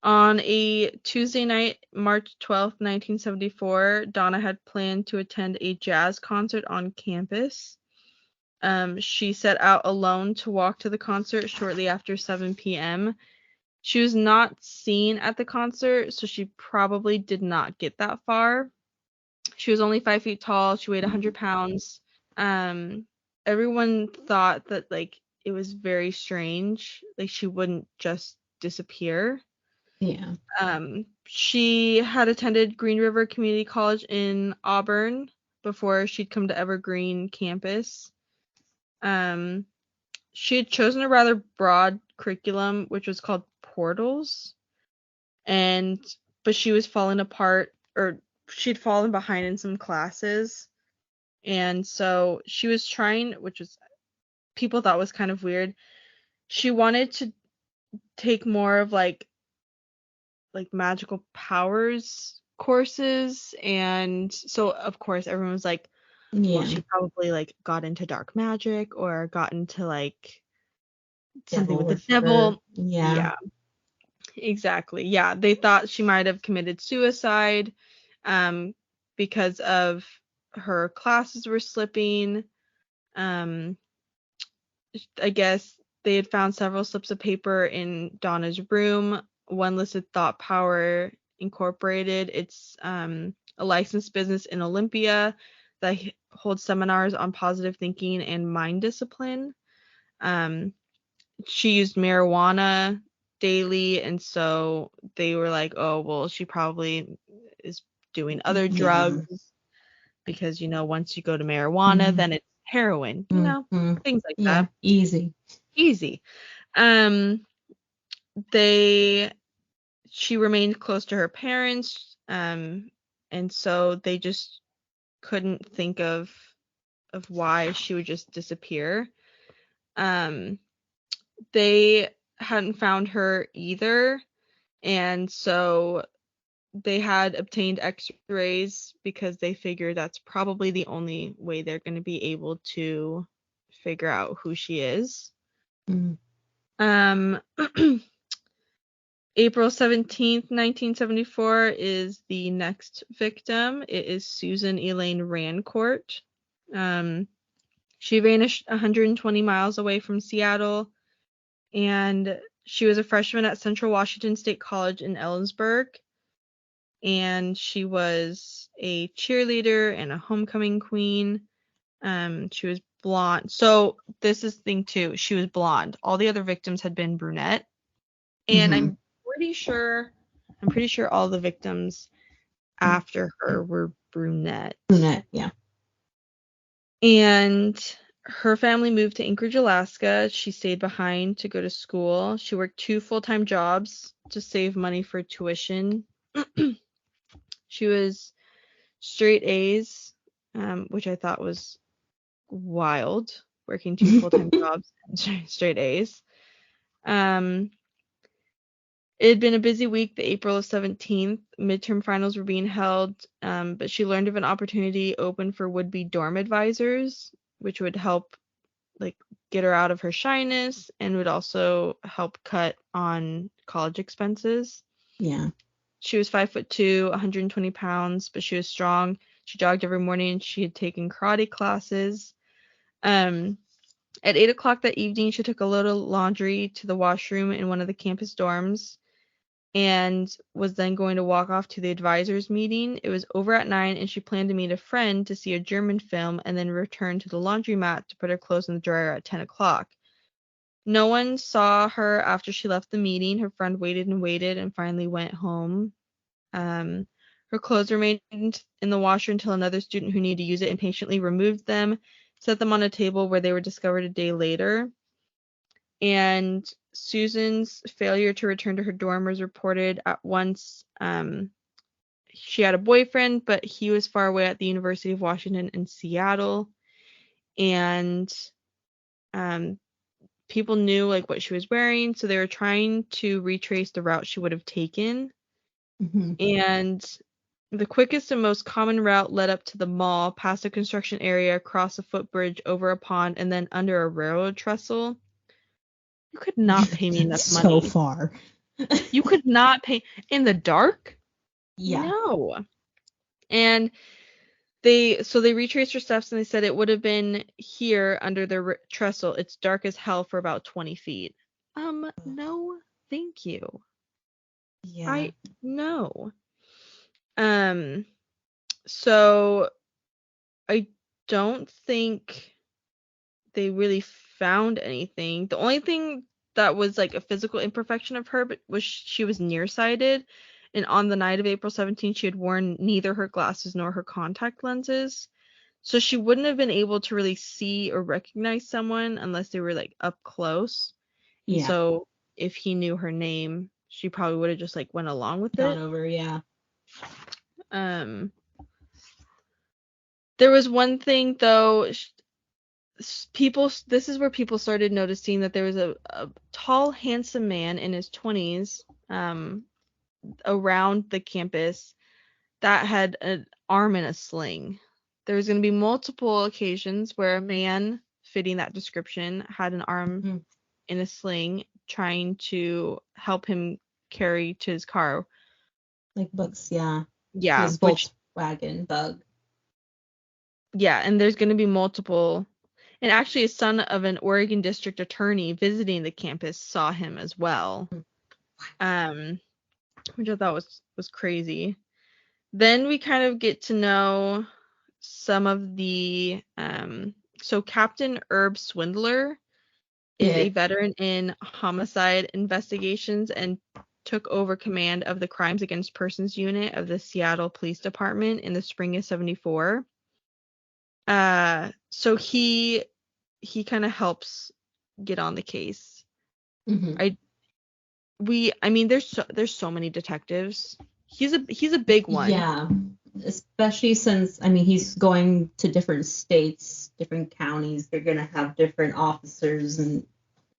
on a Tuesday night, March 12th, 1974, Donna had planned to attend a jazz concert on campus. She set out alone to walk to the concert shortly after 7 p.m. She was not seen at the concert, so she probably did not get that far. She was only 5 feet tall. She weighed 100 pounds. Um, Everyone thought that like it was very strange. Like she wouldn't just disappear. Yeah. She had attended Green River Community College in Auburn before she'd come to Evergreen campus. Um, she had chosen a rather broad curriculum, which was called Portals, and but she was falling apart, or she'd fallen behind in some classes, and so she was trying, which was people thought was kind of weird. She wanted to take more of like magical powers courses, and so of course everyone was like, well, Yeah. she probably like got into dark magic or got into like something Devil with the worshiper. devil. Yeah. Yeah, exactly. Yeah, they thought she might have committed suicide um because of her classes were slipping. um I guess they had found several slips of paper in Donna's room. One listed Thought Power Incorporated. It's a licensed business in Olympia that holds seminars on positive thinking and mind discipline. Um, she used marijuana daily, and so they were like, oh, well, she probably is doing other Yeah. drugs because, once you go to marijuana, Mhm. then it's heroin, things like Yeah, that. easy. Easy. She remained close to her parents, and so they just couldn't think of why she would just disappear. They hadn't found her either, and so they had obtained x-rays because they figured that's probably the only way they're going to be able to figure out who she is. Mm. April 17th, 1974 is the next victim. It is Susan Elaine Rancourt. She vanished 120 miles away from Seattle, and she was a freshman at Central Washington State College in Ellensburg, and she was a cheerleader and a homecoming queen. She was blonde. So this is the thing too. She was blonde. All the other victims had been brunette, and Mm-hmm. I'm pretty sure all the victims after her were brunette. Brunette, yeah. And her family moved to Anchorage, Alaska. She stayed behind to go to school. She worked 2 full-time jobs to save money for tuition. She was straight A's, which I thought was wild, working 2 full-time jobs and straight A's. It had been a busy week. The April of 17th, midterm finals were being held, but she learned of an opportunity open for would-be dorm advisors, which would help get her out of her shyness and would also help cut on college expenses. Yeah. She was 5'2", 120 pounds, but she was strong. She jogged every morning and she had taken karate classes. At 8 o'clock that evening, she took a load of laundry to the washroom in one of the campus dorms and was then going to walk off to the advisors meeting. It was over at 9, and she planned to meet a friend to see a German film and then return to the laundromat to put her clothes in the dryer at 10 o'clock. No one saw her after she left the meeting. Her friend waited and waited and finally went home. Her clothes remained in the washer until another student who needed to use it impatiently removed them, set them on a table where they were discovered a day later. And Susan's failure to return to her dorm was reported at once. She had a boyfriend, but he was far away at the University of Washington in Seattle. And people knew what she was wearing, so they were trying to retrace the route she would have taken. Mm-hmm. And the quickest and most common route led up to the mall, past a construction area, across a footbridge, over a pond, and then under a railroad trestle. You could not pay me enough money. So far. You could not pay in the dark? Yeah. No. And they retraced her steps and they said it would have been here under the trestle. It's dark as hell for about 20 feet. No, thank you. Yeah. No. So I don't think they really found anything. The only thing that was a physical imperfection of her was she was nearsighted, and on the night of April 17th, she had worn neither her glasses nor her contact lenses. So she wouldn't have been able to really see or recognize someone unless they were up close. Yeah. And so if he knew her name, she probably would have just went along with Gone it. over, yeah. There was one thing though. This is where people started noticing that there was a tall, handsome man in his 20s around the campus that had an arm in a sling. There was going to be multiple occasions where a man fitting that description had an arm in a sling trying to help him carry to his car. Like Bugs, yeah. Yeah. His Volkswagen Bug. Yeah, and there's going to be multiple. And actually, a son of an Oregon district attorney visiting the campus saw him as well, which I thought was crazy. Then we kind of get to know some of the so Captain Herb Swindler is a veteran in homicide investigations and took over command of the Crimes Against Persons unit of the Seattle Police Department in the spring of 74. So he kind of helps get on the case. Mm-hmm. I mean, there's so many detectives. He's a big one. Yeah, especially since, I mean, he's going to different states, different counties. They're going to have different officers and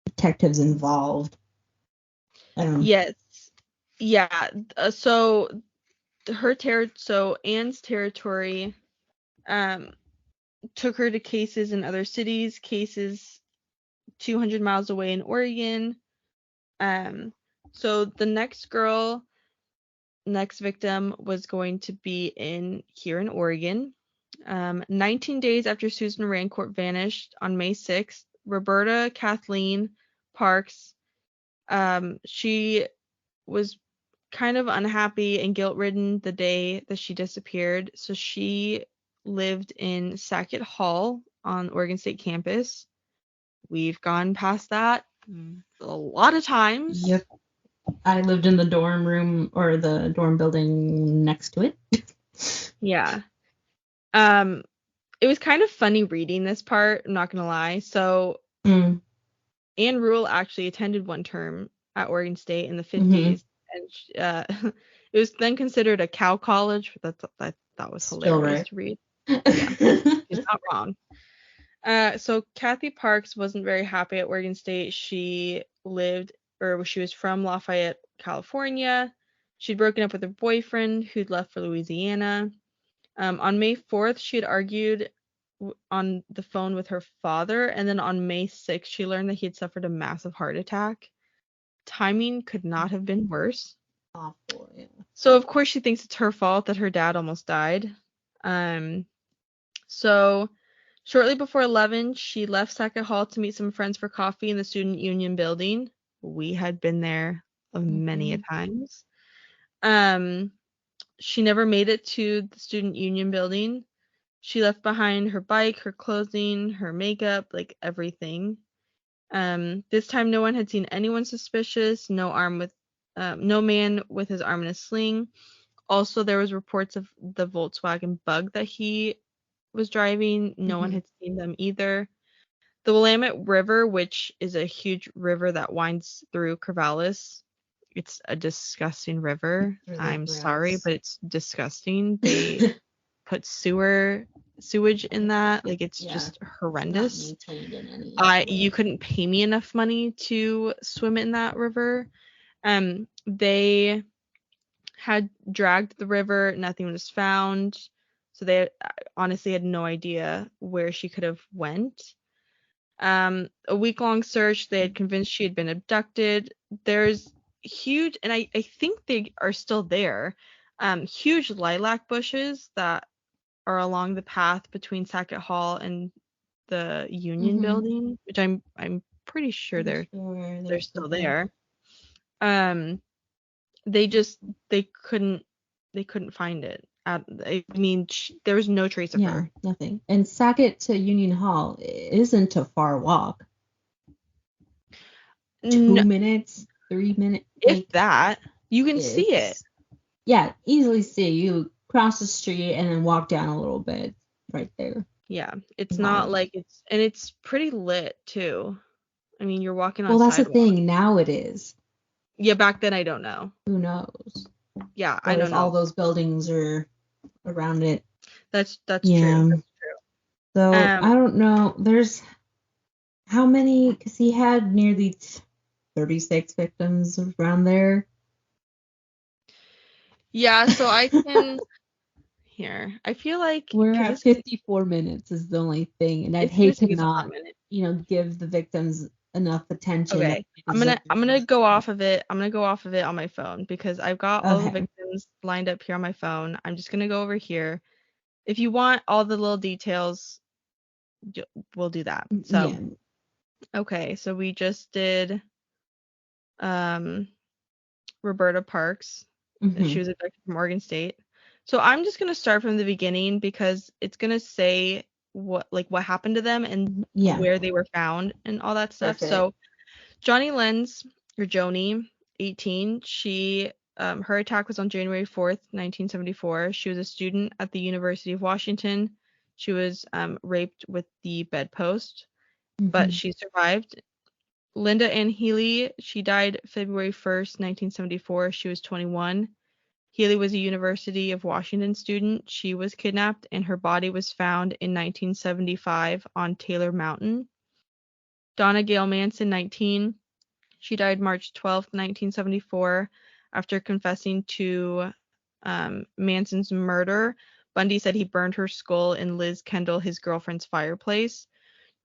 detectives involved. Yes. Yeah. So Anne's territory took her to cases in other cities, cases 200 miles away in Oregon. So the next victim was going to be here in Oregon. 19 days after Susan Rancourt vanished on May 6th, Roberta Kathleen Parks, she was kind of unhappy and guilt-ridden the day that she disappeared. So she lived in Sackett Hall on Oregon State campus. We've gone past that a lot of times. Yep. I lived in the dorm room or the dorm building next to it. Yeah. It was kind of funny reading this part, I'm not gonna lie. So Anne Rule actually attended one term at Oregon State in the 50s, and it was then considered a cow college. That was hilarious to read. Yeah, she's not wrong. So Kathy Parks wasn't very happy at Oregon State. She was from Lafayette, California. She'd broken up with her boyfriend who'd left for Louisiana. On May 4th, she had argued on the phone with her father, and then on May 6th, she learned that he had suffered a massive heart attack. Timing could not have been worse. Awful, yeah. So of course she thinks it's her fault that her dad almost died. So shortly before 11, she left Sackett Hall to meet some friends for coffee in the Student Union building. We had been there many a times. She never made it to the Student Union building. She left behind her bike, her clothing, her makeup, like everything. This time no one had seen anyone suspicious, no man with his arm in a sling. Also, there was reports of the Volkswagen Bug that he was driving. No one had seen them either. The Willamette River, which is a huge river that winds through Corvallis, it's a disgusting river. Really I'm gross. sorry, but it's disgusting. They put sewage in that. Like, it's just horrendous. Not maintained in any way. You couldn't pay me enough money to swim in that river. They had dragged the river, nothing was found. So they honestly had no idea where she could have went. A week-long search, they had convinced she had been abducted. There's huge, and I think they are still there, huge lilac bushes that are along the path between Sackett Hall and the Union building, which I'm pretty sure they're still there. They couldn't find it. I mean, there was no trace of her. Nothing. And Sackett to Union Hall isn't a far walk. 2 minutes, 3 minutes. If that, you can see it. Yeah, easily see. You cross the street and then walk down a little bit right there. Yeah, it's not like it's pretty lit too. I mean, you're walking on. Well, that's the thing. Now it is. Yeah, back then I don't know. Who knows? Yeah, I don't know. All those buildings are around it. That's true. That's true. So I don't know. There's how many? Because he had nearly 36 victims around there. Yeah, so I can. Here, I feel like we're at 54 minutes is the only thing, and I'd hate to not, give the victims enough attention. Okay, I'm gonna go off of it. I'm gonna go off of it on my phone because I've got all the victims lined up here on my phone. I'm just gonna go over here. If you want all the little details, we'll do that. So, okay, so we just did Roberta Parks. She was abducted from Oregon State. So I'm just gonna start from the beginning because it's gonna say what happened to them and where they were found and all that stuff. Perfect. So Johnny Lenz, or Joni, 18, her attack was on January 4th, 1974. She was a student at the University of Washington. She was raped with the bedpost, but Mhm. she survived. Linda Ann Healy, she died February 1st, 1974. She was 21. Healy was a University of Washington student. She was kidnapped, and her body was found in 1975 on Taylor Mountain. Donna Gale Manson, 19. She died March 12th, 1974, after confessing to Manson's murder. Bundy said he burned her skull in Liz Kendall, his girlfriend's fireplace.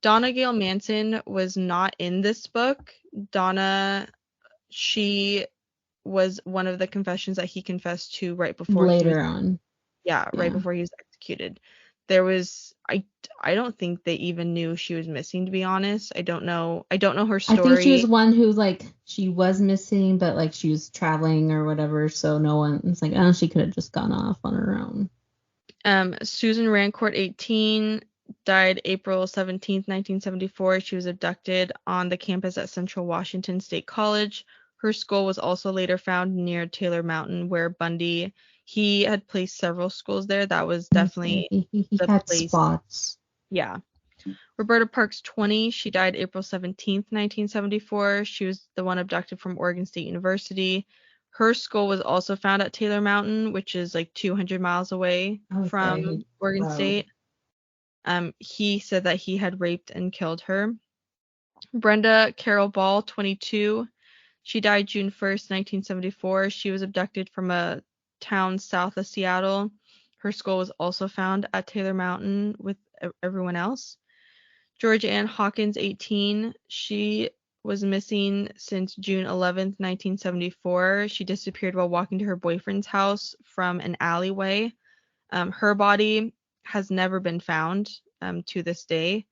Donna Gale Manson was not in this book. Donna, she was one of the confessions that he confessed to right before he was, Later on. right Yeah. before he was executed. There was, I don't think they even knew she was missing, to be honest. I don't know her I think she was story. one who, like, she was missing, but, like, she was traveling or whatever, so no one, it's like, oh, she could have just gone off on her own. Susan Rancourt, 18, died April 17th, 1974. She was abducted on the campus at Central Washington State College. Her skull was also later found near Taylor Mountain, where Bundy, he had placed several skulls there. That was Okay. definitely He the had place. spots. Yeah. Roberta Parks, 20. She died April 17th, 1974. She was the one abducted from Oregon State University. Her skull was also found at Taylor Mountain, which is like 200 miles away Okay. from Oregon Wow. State. He said that he had raped and killed her. Brenda Carol Ball, 22. She died June 1st, 1974. She was abducted from a town south of Seattle. Her skull was also found at Taylor Mountain with everyone else. Georgia Ann Hawkins, 18. She was missing since June 11th, 1974. She disappeared while walking to her boyfriend's house from an alleyway. Her body has never been found to this day.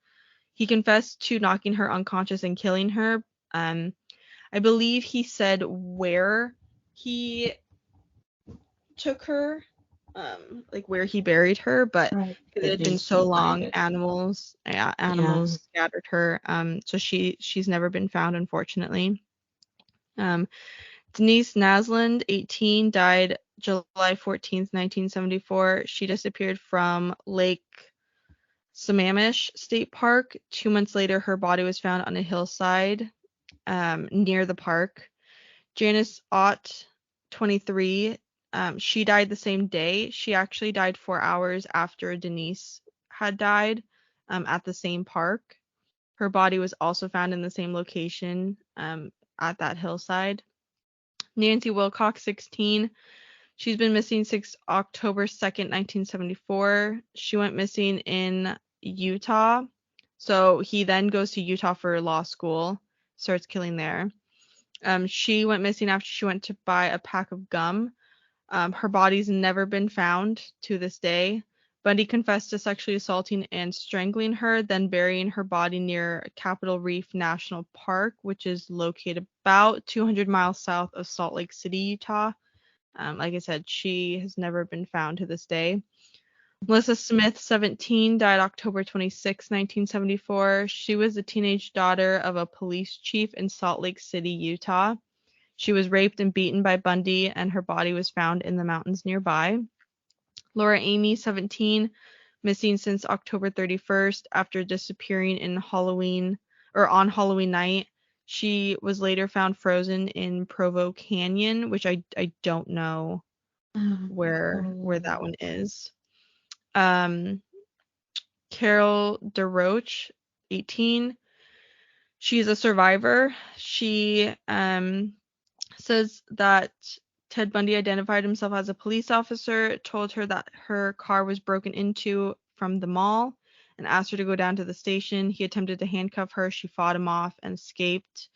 He confessed to knocking her unconscious and killing her. I believe he said where he took her, like where he buried her, but Right. because it But had been you so can't find long, it. Yeah. animals scattered her. So she's never been found, unfortunately. Um, Denise Nasland, 18, died July 14th, 1974. She disappeared from Lake Sammamish State Park. 2 months later, her body was found on a hillside near the park. Janice Ott, 23, she died the same day. She actually died 4 hours after Denise had died at the same park. Her body was also found in the same location at that hillside. Nancy Wilcox, 16, she's been missing since October 2nd, 1974. She went missing in Utah. So he then goes to Utah for law school, starts killing there. She went missing after she went to buy a pack of gum. Her body's never been found to this day. Bundy confessed to sexually assaulting and strangling her, then burying her body near Capitol Reef National Park, which is located about 200 miles south of Salt Lake City, Utah. Like I said, she has never been found to this day. Melissa Smith, 17, died October 26, 1974. She was the teenage daughter of a police chief in Salt Lake City, Utah. She was raped and beaten by Bundy, and her body was found in the mountains nearby. Laura Amy, 17, missing since October 31st after disappearing on Halloween night. She was later found frozen in Provo Canyon, which I don't know where that Oh. one is. Um, Carol DeRoche, 18. She's a survivor. She says that Ted Bundy identified himself as a police officer, told her that her car was broken into from the mall, and asked her to go down to the station. He attempted to handcuff her. She fought him off and escaped.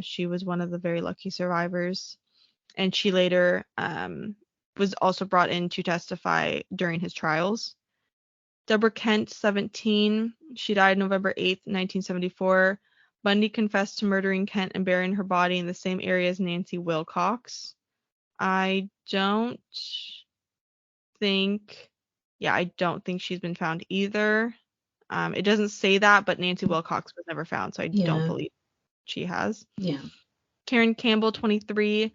She was one of the very lucky survivors. And she later was also brought in to testify during his trials. Deborah Kent, 17. She died November 8th, 1974. Bundy confessed to murdering Kent and burying her body in the same area as Nancy Wilcox. I don't think, I don't think she's been found either. It doesn't say that, but Nancy Wilcox was never found, so I don't Yeah. believe she has. Yeah. Karen Campbell, 23,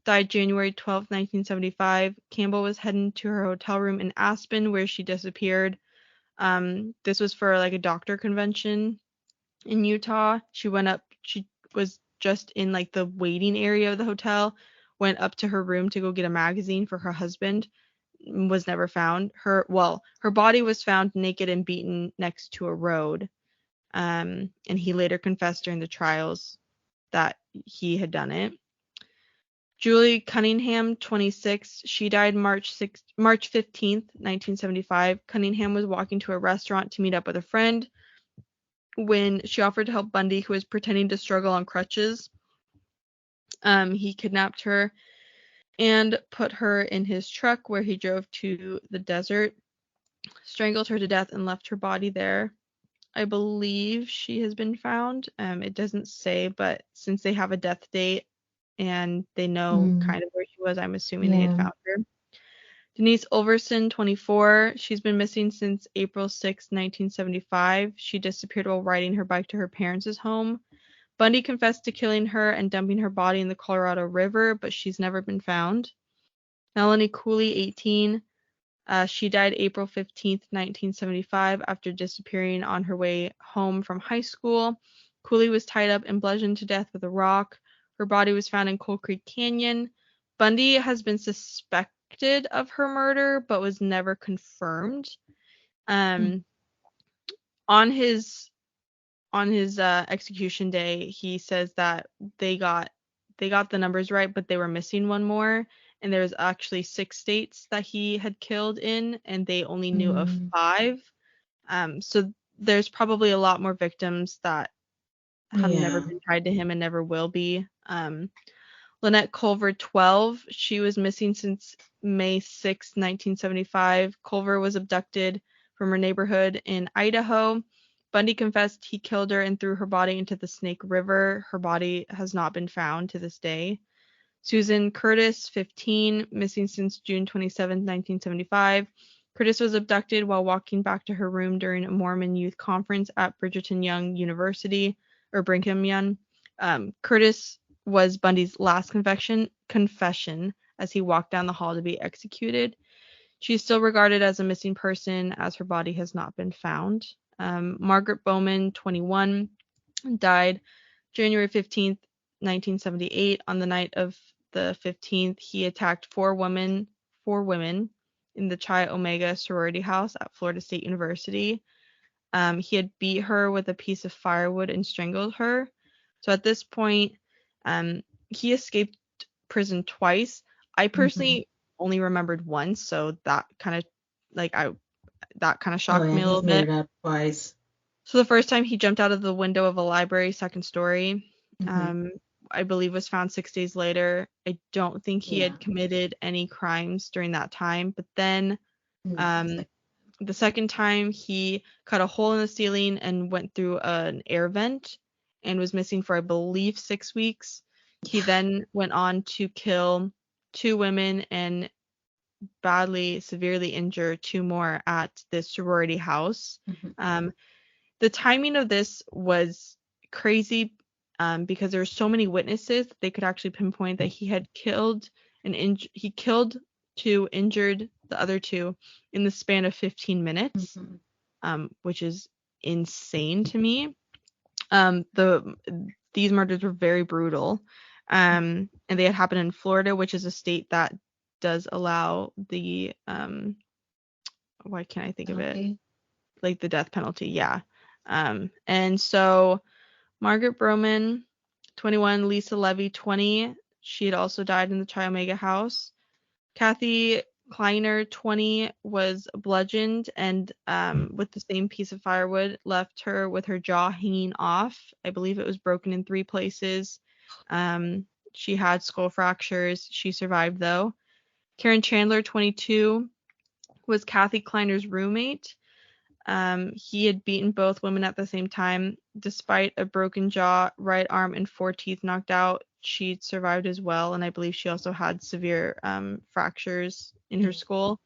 died January 12th, 1975. Campbell was heading to her hotel room in Aspen, where she disappeared. This was for like a doctor convention in Utah. She was just in like the waiting area of the hotel, went up to her room to go get a magazine for her husband, was never found. Her body was found naked and beaten next to a road. And he later confessed during the trials that he had done it. Julie Cunningham, 26, she died March 15th, 1975. Cunningham was walking to a restaurant to meet up with a friend when she offered to help Bundy, who was pretending to struggle on crutches. He kidnapped her and put her in his truck where he drove to the desert, strangled her to death, and left her body there. I believe she has been found. It doesn't say, but since they have a death date and they know kind of where she was, I'm assuming they had found her. Denise Ulverson, 24. She's been missing since April 6, 1975. She disappeared while riding her bike to her parents' home. Bundy confessed to killing her and dumping her body in the Colorado River, but she's never been found. Melanie Cooley, 18. She died April 15th, 1975, after disappearing on her way home from high school. Cooley was tied up and bludgeoned to death with a rock. Her body was found in Coal Creek Canyon. Bundy has been suspected of her murder, but was never confirmed. On his execution day, he says that they got the numbers right, but they were missing one more. And there was actually 6 states that he had killed in, and they only knew of 5. So there's probably a lot more victims that have never been tied to him and never will be. Lynette Culver, 12. She was missing since May 6, 1975. Culver was abducted from her neighborhood in Idaho. Bundy confessed he killed her and threw her body into the Snake River. Her body has not been found to this day. Susan Curtis, 15, missing since June 27, 1975. Curtis was abducted while walking back to her room during a Mormon youth conference at Brigham Young University, or Brigham Young. Curtis was Bundy's last confession as he walked down the hall to be executed. She is still regarded as a missing person as her body has not been found. Margaret Bowman, 21, died January 15th, 1978. On the night of the 15th, he attacked four women in the Chi Omega sorority house at Florida State University. He had beat her with a piece of firewood and strangled her. So at this point, he escaped prison twice. I personally only remembered once, so that kind of shocked me a little bit. Up twice. So the first time he jumped out of the window of a library, second story, I believe was found 6 days later. I don't think he had committed any crimes during that time. But then the second time he cut a hole in the ceiling and went through an air vent and was missing for, I believe, 6 weeks. He then went on to kill 2 women and severely injure 2 more at this sorority house. The timing of this was crazy because there were so many witnesses that they could actually pinpoint that he had killed he killed 2, injured the other 2 in the span of 15 minutes, which is insane to me. These murders were very brutal, and they had happened in Florida, which is a state that does allow the why can't I think of it? Like the death penalty, yeah. And so Margaret Broman, 21, Lisa Levy, 20. She had also died in the Chi Omega house. Kathy Kleiner, 20, was bludgeoned and with the same piece of firewood left her with her jaw hanging off. I believe it was broken in 3 places. She had skull fractures. She survived though. Karen Chandler, 22, was Kathy Kleiner's roommate. He had beaten both women at the same time. Despite a broken jaw, right arm, and 4 teeth knocked out, she survived as well, and I believe she also had severe fractures in her skull.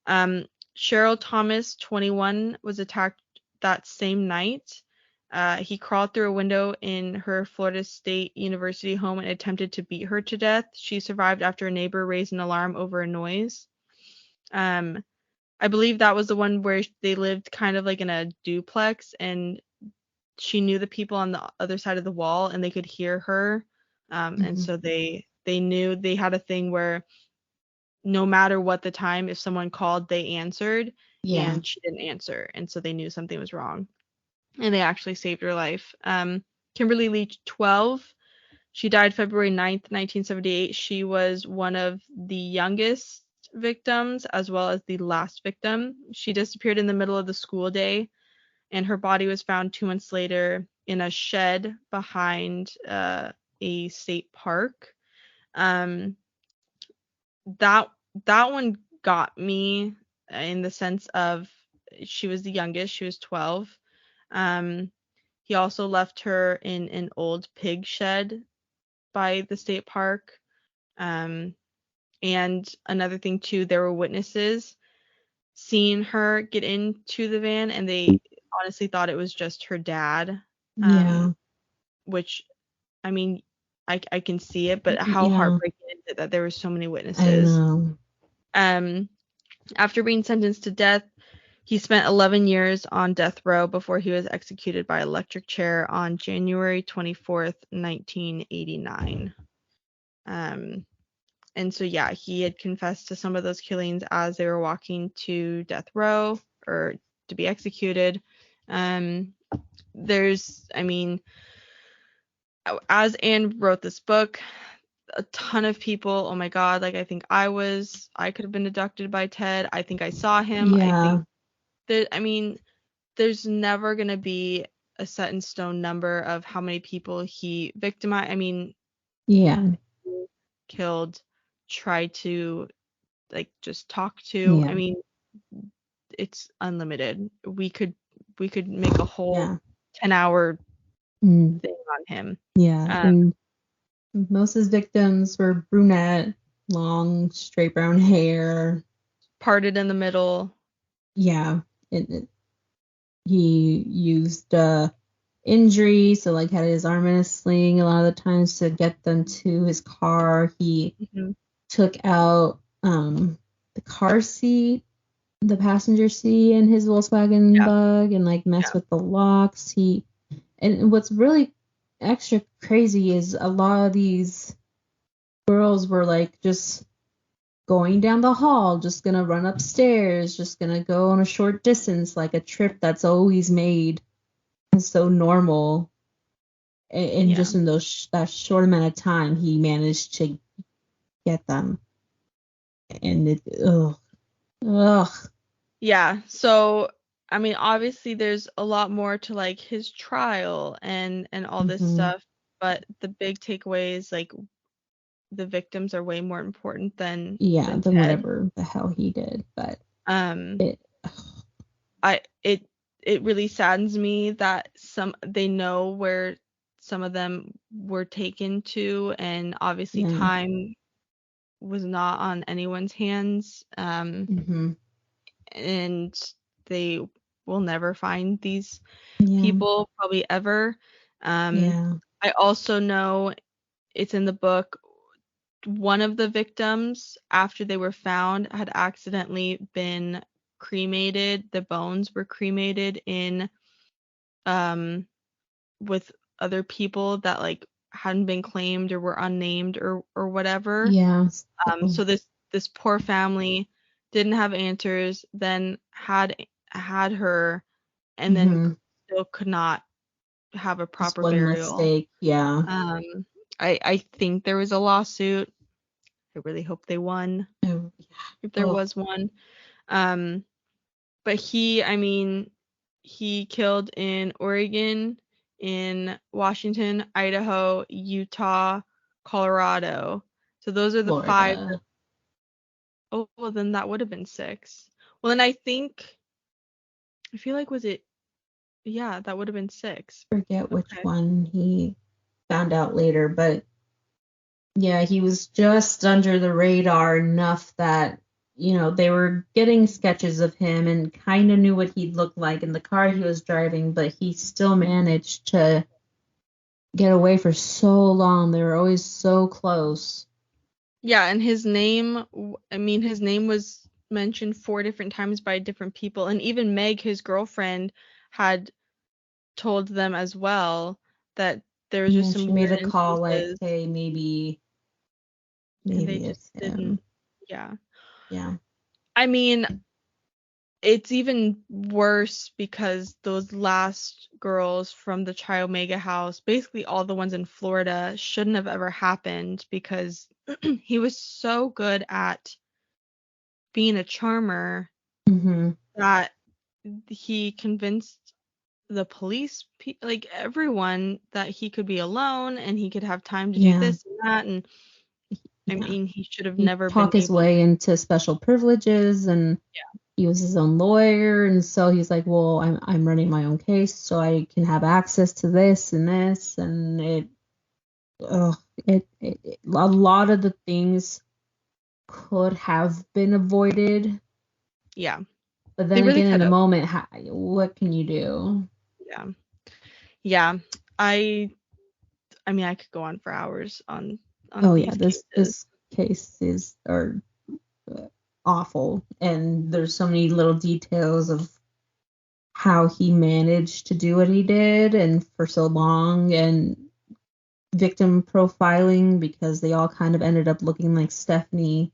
Cheryl Thomas, 21, was attacked that same night. He crawled through a window in her Florida State University home and attempted to beat her to death. She survived after a neighbor raised an alarm over a noise. I believe that was the one where they lived kind of like in a duplex, and she knew the people on the other side of the wall, and they could hear her. And so they knew they had a thing where no matter what the time, if someone called, they answered, Yeah. and she didn't answer, and so they knew something was wrong, and they actually saved her life. Kimberly Leach, 12. She died February 9th, 1978. She was one of the youngest victims as well as the last victim. She disappeared in the middle of the school day, and her body was found 2 months later in a shed behind a state park. Um, that that one got me in the sense of she was the youngest. She was 12. Um, he also left her in an old pig shed by the state park. Um, and another thing too, there were witnesses seeing her get into the van, and they honestly thought it was just her dad. Yeah. Which, I mean, I can see it, but how Yeah. heartbreaking is it that there were so many I witnesses? know. After being sentenced to death, he spent 11 years on death row before he was executed by electric chair on January 24th, 1989. And so, yeah, he had confessed to some of those killings as they were walking to death row or to be executed. I mean, as Anne wrote this book, a ton of people, oh my God, like I could have been abducted by Ted. I think I saw him. I Yeah. think that, I mean, there's never going to be a set in stone number of how many people he victimized. I mean, Yeah. killed, tried to like just talk to. Yeah. I mean, it's unlimited. We could make a whole Yeah. 10-hour Mm. thing on him. Yeah. And most of his victims were brunette, long, straight brown hair. Parted in the middle. Yeah. He used injury, so like had his arm in a sling a lot of the times to get them to his car. He took out the car seat, the passenger seat in his Volkswagen Bug, and like messed with the locks. And what's really extra crazy is a lot of these girls were like just going down the hall, just gonna run upstairs, just gonna go on a short distance, like a trip that's always made so normal. And just in that short amount of time, he managed to get them. And ugh. Yeah. So, I mean, obviously there's a lot more to like his trial and all this stuff, but the big takeaway is like the victims are way more important than than Ted. whatever the hell he did. But Um, it, it really saddens me that they know where some of them were taken to, and obviously yeah. time was not on anyone's hands. And they will never find these people, probably ever. I also know it's in the book, one of the victims, after they were found, had accidentally been cremated. The bones were cremated in with other people that like hadn't been claimed or were unnamed or whatever. Yeah. So this poor family didn't have answers, then had her, and then still could not have a Just proper one burial. mistake. Yeah. I think there was a lawsuit. I really hope they won, if there was one. But he killed in Oregon, in Washington, Idaho, Utah, Colorado. So those are the five. Florida. Oh, well, then that would have been 6. Well, then I feel like, was it? Yeah, that would have been 6. Forget which one he found out later, but yeah, he was just under the radar enough that, they were getting sketches of him and kind of knew what he'd look like in the car he was driving, but he still managed to get away for so long. They were always so close. Yeah, and his name was mentioned 4 different times by different people, and even Meg, his girlfriend, had told them as well that there was just Yeah, some she made weird a call like, instances, hey, maybe and they it's just him. didn't. Yeah. Yeah. I mean, it's even worse because those last girls from the Chi Omega house, basically all the ones in Florida, shouldn't have ever happened because he was so good at being a charmer Mm-hmm. that he convinced the police, like everyone, that he could be alone and he could have time to do Yeah. this and that. And I Yeah. mean, he should have He never been talked his able. way into special privileges, and he was his own lawyer, and so he's like, well, I'm running my own case, so I can have access to this and this, and a lot of the things could have been avoided, Yeah, but they then really again, in could the have. moment, what can you do? Yeah, yeah. I I mean, I could go on for hours on Oh yeah, these cases. this cases are awful, and there's so many little details of how he managed to do what he did and for so long, and victim profiling, because they all kind of ended up looking like Stephanie,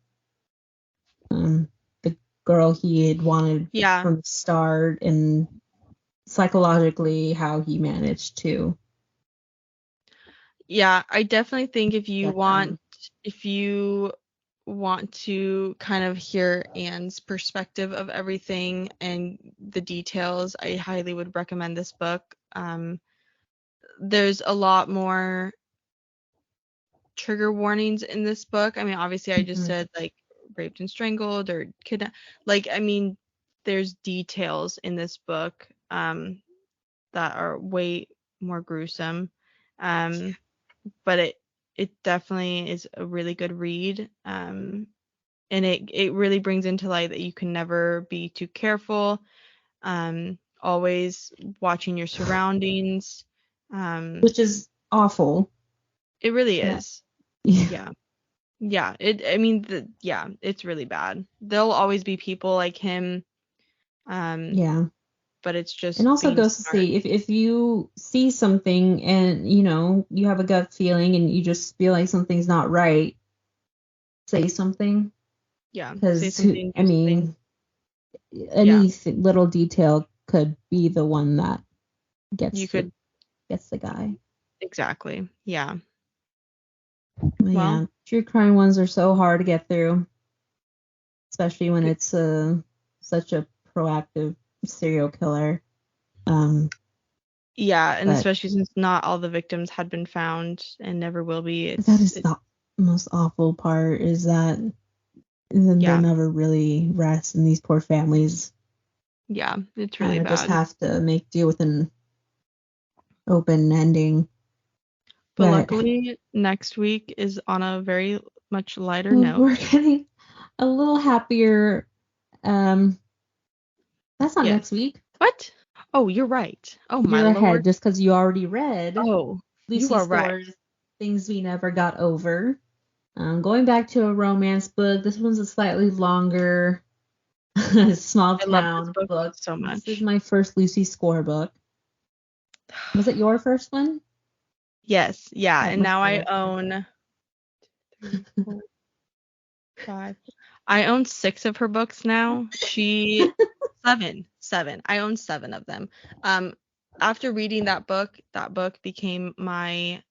the girl he had wanted Yeah, from the start, and psychologically how he managed to yeah. I definitely think if you get want, them. if you want to kind of hear Anne's perspective of everything and the details, I highly would recommend this book. There's a lot more trigger warnings in this book. I mean, obviously, I just Mhm. said like raped and strangled or kidnapped. Like, I mean, there's details in this book that are way more gruesome. Um, but it definitely is a really good read. And it really brings into light that you can never be too careful. Always watching your surroundings. Um, Which is awful. it really Yeah. is. Yeah. Yeah, yeah, it's really bad. There'll always be people like him, um, Yeah. but it's And just also being goes to smart. see if you see something and you have a gut feeling and you just feel like something's not right, say something. Yeah, say Because something, I do something. mean, Yeah, any little detail could be the one that you gets the could gets the guy. exactly. Yeah. But Well, yeah, true crime ones are so hard to get through, especially when g- it's such a proactive serial killer. Um, yeah, and but especially since not all the victims had been found and never will be. that is It's the most awful part, is that then they'll yeah, never really rest, and these poor families yeah, it's kind really of just bad. have to make do with an open ending. But But luckily, next week is on a very much lighter we're note. getting a little happier. Um, that's not Yes. next week. What? Oh, you're right. Oh my You're ahead lord. just because you already read Oh, you Lucy are right. Store's Things We Never Got Over. Going back to a romance book, this one's a slightly longer small I love this town book book. so This is much. my first Lucy Score book. Was it your first one? Yes, yeah, That and must now have I been. own 3, 4, 5. I own 6 of her books now. Seven. I own 7 of them. Um, After reading that book became my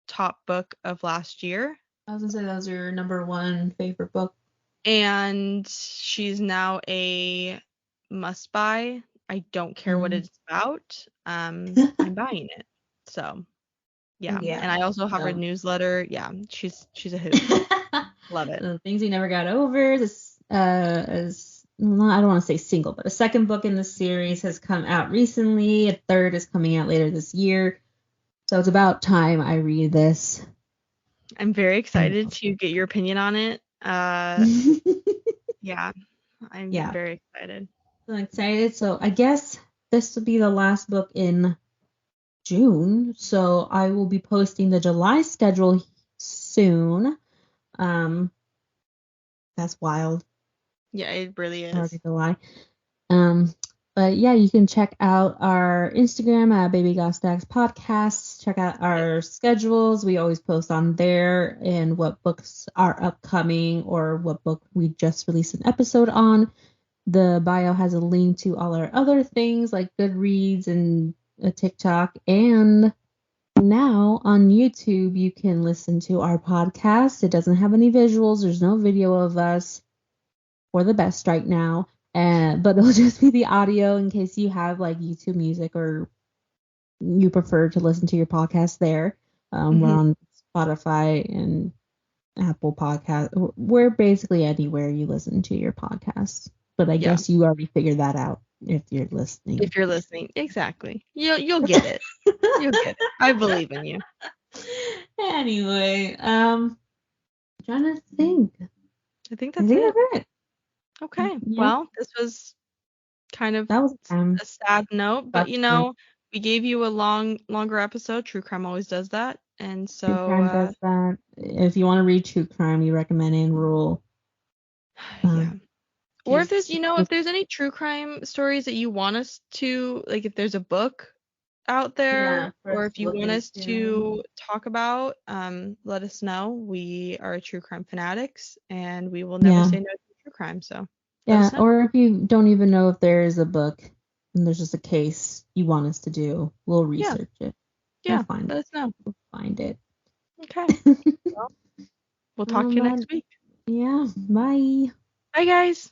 top book of last year, I was gonna say that was your number one favorite book. and she's now a must buy. I don't care what Mm. it's about. I'm buying it. So, yeah, Yeah. and I also have her So newsletter. Yeah, she's a hoot. Love it. the Things We Never Got Over. This is, well, I don't want to say single, but a second book in the series has come out recently. A third is coming out later this year. So it's about time I read this. I'm very I excited to get your opinion on it. know. Yeah, I'm Yeah, very excited. I'm excited. So I guess this will be the last book in June. So I will be posting the July schedule soon. Um, that's wild. Yeah, it really Hard is. to lie. Um, but yeah, you can check out our Instagram at Baby Got Stacks Podcasts. Check out our schedules. We always post on there and what books are upcoming or what book we just released an episode on. The bio has a link to all our other things like Goodreads and a TikTok. And now on YouTube, you can listen to our podcast. It doesn't have any visuals. There's no video of us for the best right now. But it'll just be the audio in case you have like YouTube music or you prefer to listen to your podcast there. We're on Spotify and Apple Podcast. We're basically anywhere you listen to your podcast. But I Yeah, guess you already figured that out if you're listening. if you're listening, exactly. You'll get it. You'll get it. I believe in you. Anyway, trying to think. I think I that's think it. that's it. Okay. Yeah, Well, this was kind of that was a sad note, but sucks, man. we gave you a longer episode. True crime always does that. And True so crime does that. If you want to read true crime, you recommend Anne Rule. yeah. Or if there's, She's if there's any true crime stories that you want us to, like if there's a book out yeah, there, for or us if to you look want us into. to talk about, let us know. We are true crime fanatics and we will never Yeah, say no to true crime. So let yeah. us know. Or if you don't even know if there is a book and there's just a case you want us to do, we'll Yeah. research it. We'll Yeah. find Let us know. we'll find it. Okay. Well, we'll talk to you But next week. yeah, bye. Bye, guys.